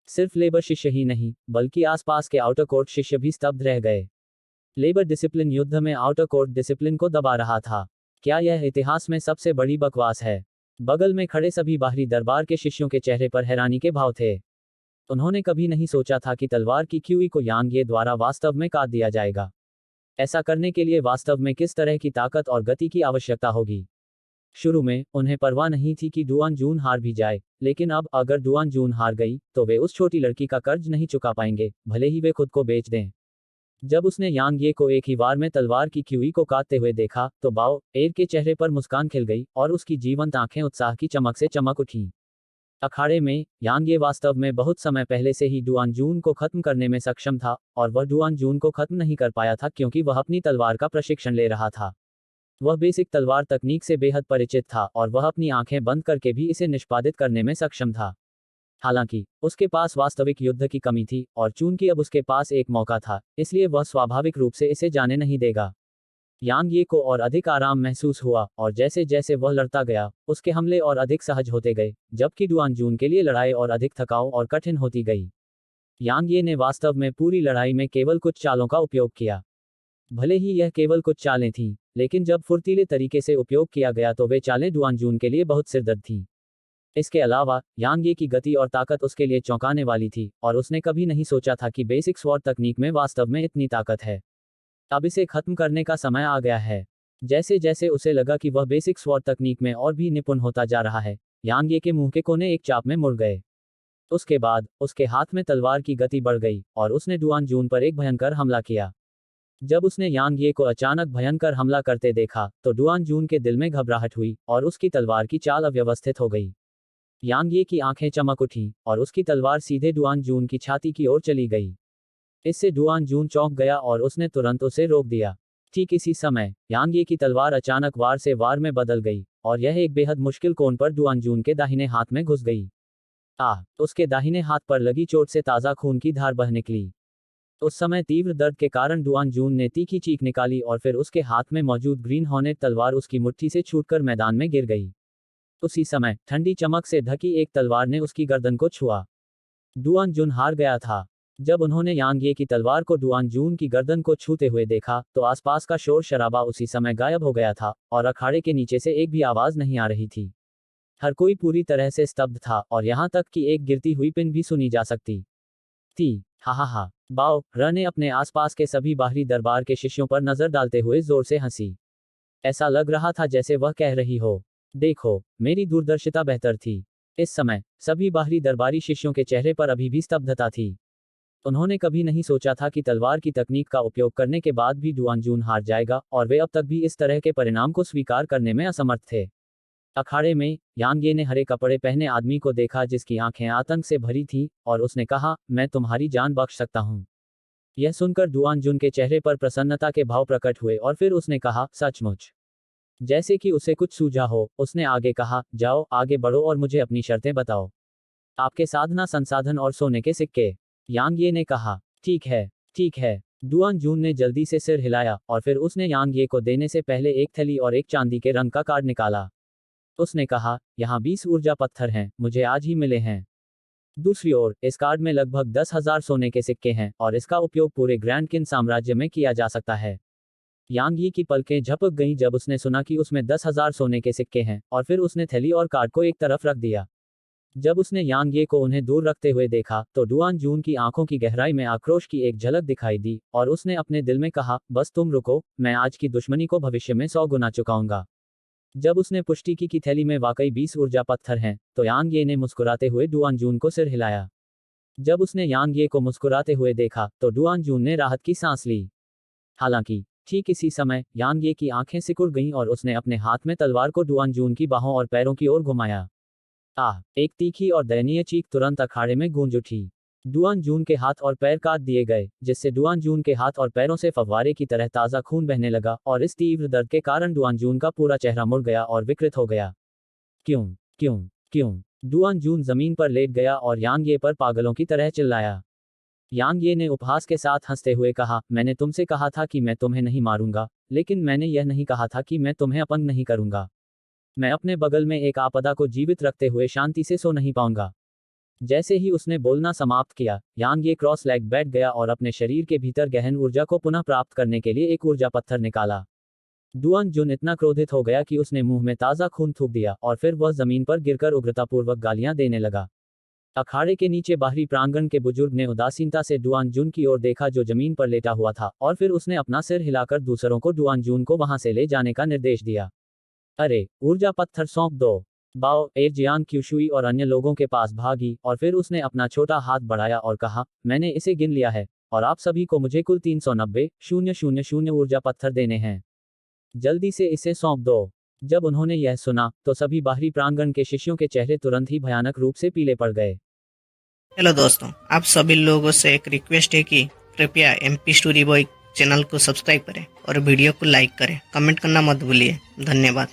सिर्फ लेबर शिष्य ही नहीं, बल्कि आसपास के आउटर कोर्ट शिष्य भी स्तब्ध रह गए। लेबर डिसिप्लिन युद्ध में आउटर कोर्ट डिसिप्लिन को दबा रहा था। क्या यह इतिहास में सबसे बड़ी बकवास है? बगल में खड़े सभी बाहरी दरबार के शिष्यों के चेहरे पर हैरानी के भाव थे। उन्होंने कभी नहीं सोचा था कि तलवार की क्यूई को यांग ये द्वारा वास्तव में काट दिया जाएगा। ऐसा करने के लिए वास्तव में किस तरह की ताकत और गति की आवश्यकता होगी। शुरू में उन्हें परवाह नहीं थी कि डुआन जून हार भी जाए, लेकिन अब अगर डुआन जून हार गई तो वे उस छोटी लड़की का कर्ज नहीं चुका पाएंगे, भले ही वे खुद को बेच दें। जब उसने यांग ये को एक ही वार में तलवार की क्यूई को काटते हुए देखा, तो बाओ एर के चेहरे पर मुस्कान खिल गई और उसकी जीवंत आंखें उत्साह की चमक से चमक उठीं। अखाड़े में यांग ये वास्तव में बहुत समय पहले से ही डुआन जून को खत्म करने में सक्षम था, और वह डुआन जून को खत्म नहीं कर पाया था क्योंकि वह अपनी तलवार का प्रशिक्षण ले रहा था। वह बेसिक तलवार तकनीक से बेहद परिचित था और वह अपनी आंखें बंद करके भी इसे निष्पादित करने में सक्षम था। हालांकि उसके पास वास्तविक युद्ध की कमी थी, और चूंकि अब उसके पास एक मौका था, इसलिए वह स्वाभाविक रूप से इसे जाने नहीं देगा। यांग ये को और अधिक आराम महसूस हुआ, और जैसे जैसे वह लड़ता गया, उसके हमले और अधिक सहज होते गए, जबकि डुआन जून के लिए लड़ाई और अधिक थकाऊ और कठिन होती गई। यांग ये ने वास्तव में पूरी लड़ाई में केवल कुछ चालों का उपयोग किया। भले ही यह केवल कुछ चालें थीं, लेकिन जब फुर्तीले तरीके से उपयोग किया गया तो वे चालें डुआन जून के लिए बहुत सिरदर्द थीं। इसके अलावा यांग ये की गति और ताकत उसके लिए चौंकाने वाली थी, और उसने कभी नहीं सोचा था कि बेसिक स्वॉर्ड तकनीक में वास्तव में इतनी ताकत है। अब इसे खत्म करने का समय आ गया है। जैसे जैसे उसे लगा कि वह बेसिक स्वॉर्ड तकनीक में और भी निपुण होता जा रहा है, यांग ये के मुंह के कोने एक चाप में मुड़ गए। उसके बाद उसके हाथ में तलवार की गति बढ़ गई और उसने डुआन जून पर एक भयंकर हमला किया। जब उसने यांग ये को अचानक भयंकर हमला करते देखा, तो डुआन जून के दिल में घबराहट हुई और उसकी तलवार की चाल अव्यवस्थित हो गई। यांग ये की आंखें चमक उठीं और उसकी तलवार सीधे डुआन जून की छाती की ओर चली गई। इससे डुआन जून चौंक गया और उसने तुरंत उसे रोक दिया। ठीक इसी समय यांग ये की तलवार अचानक वार से वार में बदल गई, और यह एक बेहद मुश्किल कोण पर डुआन जून के दाहिने हाथ में घुस गई। उसके दाहिने हाथ पर लगी चोट से ताज़ा खून की धार बह निकली। उस समय तीव्र दर्द के कारण डुआन जून ने तीखी चीख निकाली और फिर उसके हाथ में मौजूद ग्रीन हॉर्नेट तलवार उसकी मुट्ठी से छूटकर मैदान में गिर गई। उसी समय ठंडी चमक से ढकी एक तलवार ने उसकी गर्दन को छुआ। डुआन जून हार गया था। जब उन्होंने यांग ये की तलवार को डुआन जून की गर्दन को छूते हुए देखा, तो आसपास का शोर शराबा उसी समय गायब हो गया था, और अखाड़े के नीचे से एक भी आवाज नहीं आ रही थी। हर कोई पूरी तरह से स्तब्ध था, और यहाँ तक कि एक गिरती हुई पिन भी सुनी जा सकती थी। हा। बाओ र ने अपने आसपास के सभी बाहरी दरबार के शिष्यों पर नजर डालते हुए जोर से हंसी। ऐसा लग रहा था जैसे वह कह रही हो, देखो, मेरी दूरदर्शिता बेहतर थी। इस समय सभी बाहरी दरबारी शिष्यों के चेहरे पर अभी भी स्तब्धता थी। उन्होंने कभी नहीं सोचा था कि तलवार की तकनीक का उपयोग करने के बाद भी डुआन जून हार जाएगा, और वे अब तक भी इस तरह के परिणाम को स्वीकार करने में असमर्थ थे। अखाड़े में यांग ये ने हरे कपड़े पहने आदमी को देखा जिसकी आंखें आतंक से भरी थीं, और उसने कहा, मैं तुम्हारी जान बख्श सकता हूं। यह सुनकर डुआन जून के चेहरे पर प्रसन्नता के भाव प्रकट हुए, और फिर उसने कहा, सचमुच? जैसे कि उसे कुछ सूझा हो, उसने आगे कहा, जाओ आगे बढ़ो और मुझे अपनी शर्तें बताओ। आपके साधना संसाधन और सोने के सिक्के। यांग ये ने कहा, ठीक है, ठीक है। डुआन जून ने जल्दी से सिर हिलाया, और फिर उसने यांग ये को देने से पहले एक थैली और एक चांदी के रंग का कार्ड निकाला। उसने कहा, यहाँ 20 ऊर्जा पत्थर हैं, मुझे आज ही मिले हैं। दूसरी ओर इस कार्ड में लगभग 10,000 सोने के सिक्के हैं, और इसका उपयोग पूरे ग्रैंड किन साम्राज्य में किया जा सकता है। यांग यी की पलकें झपक गईं जब उसने सुना कि उसमें 10,000 सोने के सिक्के हैं, और फिर उसने थैली और कार्ड को एक तरफ रख दिया। जब उसने यांग ये को उन्हें दूर रखते हुए देखा, तो डुआन जून की आंखों की गहराई में आक्रोश की एक झलक दिखाई दी, और उसने अपने दिल में कहा, बस तुम रुको, मैं आज की दुश्मनी को भविष्य में 100 गुना चुकाऊंगा। जब उसने पुष्टि की कि थैली में वाकई 20 ऊर्जा पत्थर हैं, तो यांग ये ने मुस्कुराते हुए डुआन जून को सिर हिलाया। जब उसने यांग ये को मुस्कुराते हुए देखा, तो डुआन जून ने राहत की सांस ली। हालांकि ठीक इसी समय यांग ये की आंखें सिकुड़ गईं और उसने अपने हाथ में तलवार को डुआन जून की बाहों और पैरों की ओर घुमाया। आह! एक तीखी और दयनीय चीख तुरंत अखाड़े में गूंज उठी। डुआन जून के हाथ और पैर काट दिए गए, जिससे डुआन जून के हाथ और पैरों से फव्वारे की तरह ताज़ा खून बहने लगा, और इस तीव्र दर्द के कारण डुआन जून का पूरा चेहरा मुड़ गया और विकृत हो गया। क्यों? क्यों? क्यों? डुआन जून जमीन पर लेट गया और यांग ये पर पागलों की तरह चिल्लाया। यांग ये ने उपहास के साथ हंसते हुए कहा, मैंने तुमसे कहा था कि मैं तुम्हें नहीं मारूंगा, लेकिन मैंने यह नहीं कहा था कि मैं तुम्हें अपंग नहीं करूंगा। मैं अपने बगल में एक आपदा को जीवित रखते हुए शांति से सो नहीं पाऊंगा। जैसे ही उसने बोलना समाप्त किया, यांग ये क्रॉस लेग बैठ गया और अपने शरीर के भीतर गहन ऊर्जा को पुनः प्राप्त करने के लिए एक ऊर्जा पत्थर निकाला। डुआन जुन इतना क्रोधित हो गया कि उसने मुंह में ताज़ा खून थूक दिया, और फिर वह जमीन पर गिरकर उग्रतापूर्वक गालियां देने लगा। अखाड़े के नीचे बाहरी प्रांगण के बुजुर्ग ने उदासीनता से डुआन जून की ओर देखा जो जमीन पर लेटा हुआ था, और फिर उसने अपना सिर हिलाकर दूसरों को डुआन जून को वहां से ले जाने का निर्देश दिया। अरे, ऊर्जा पत्थर सौंप दो। बाओ एजियांग क्यूशुई और अन्य लोगों के पास भागी, और फिर उसने अपना छोटा हाथ बढ़ाया और कहा, मैंने इसे गिन लिया है, और आप सभी को मुझे कुल 390,000 ऊर्जा पत्थर देने हैं। जल्दी से इसे सौंप दो। जब उन्होंने यह सुना, तो सभी बाहरी प्रांगण के शिष्यों के चेहरे तुरंत ही भयानक रूप से पीले पड़ गए। हेलो दोस्तों, आप सभी लोगों से एक रिक्वेस्ट है कि कृपया MP स्टोरी बॉय चैनल को सब्सक्राइब करें और वीडियो को लाइक करें। कमेंट करना मत भूलिए। धन्यवाद।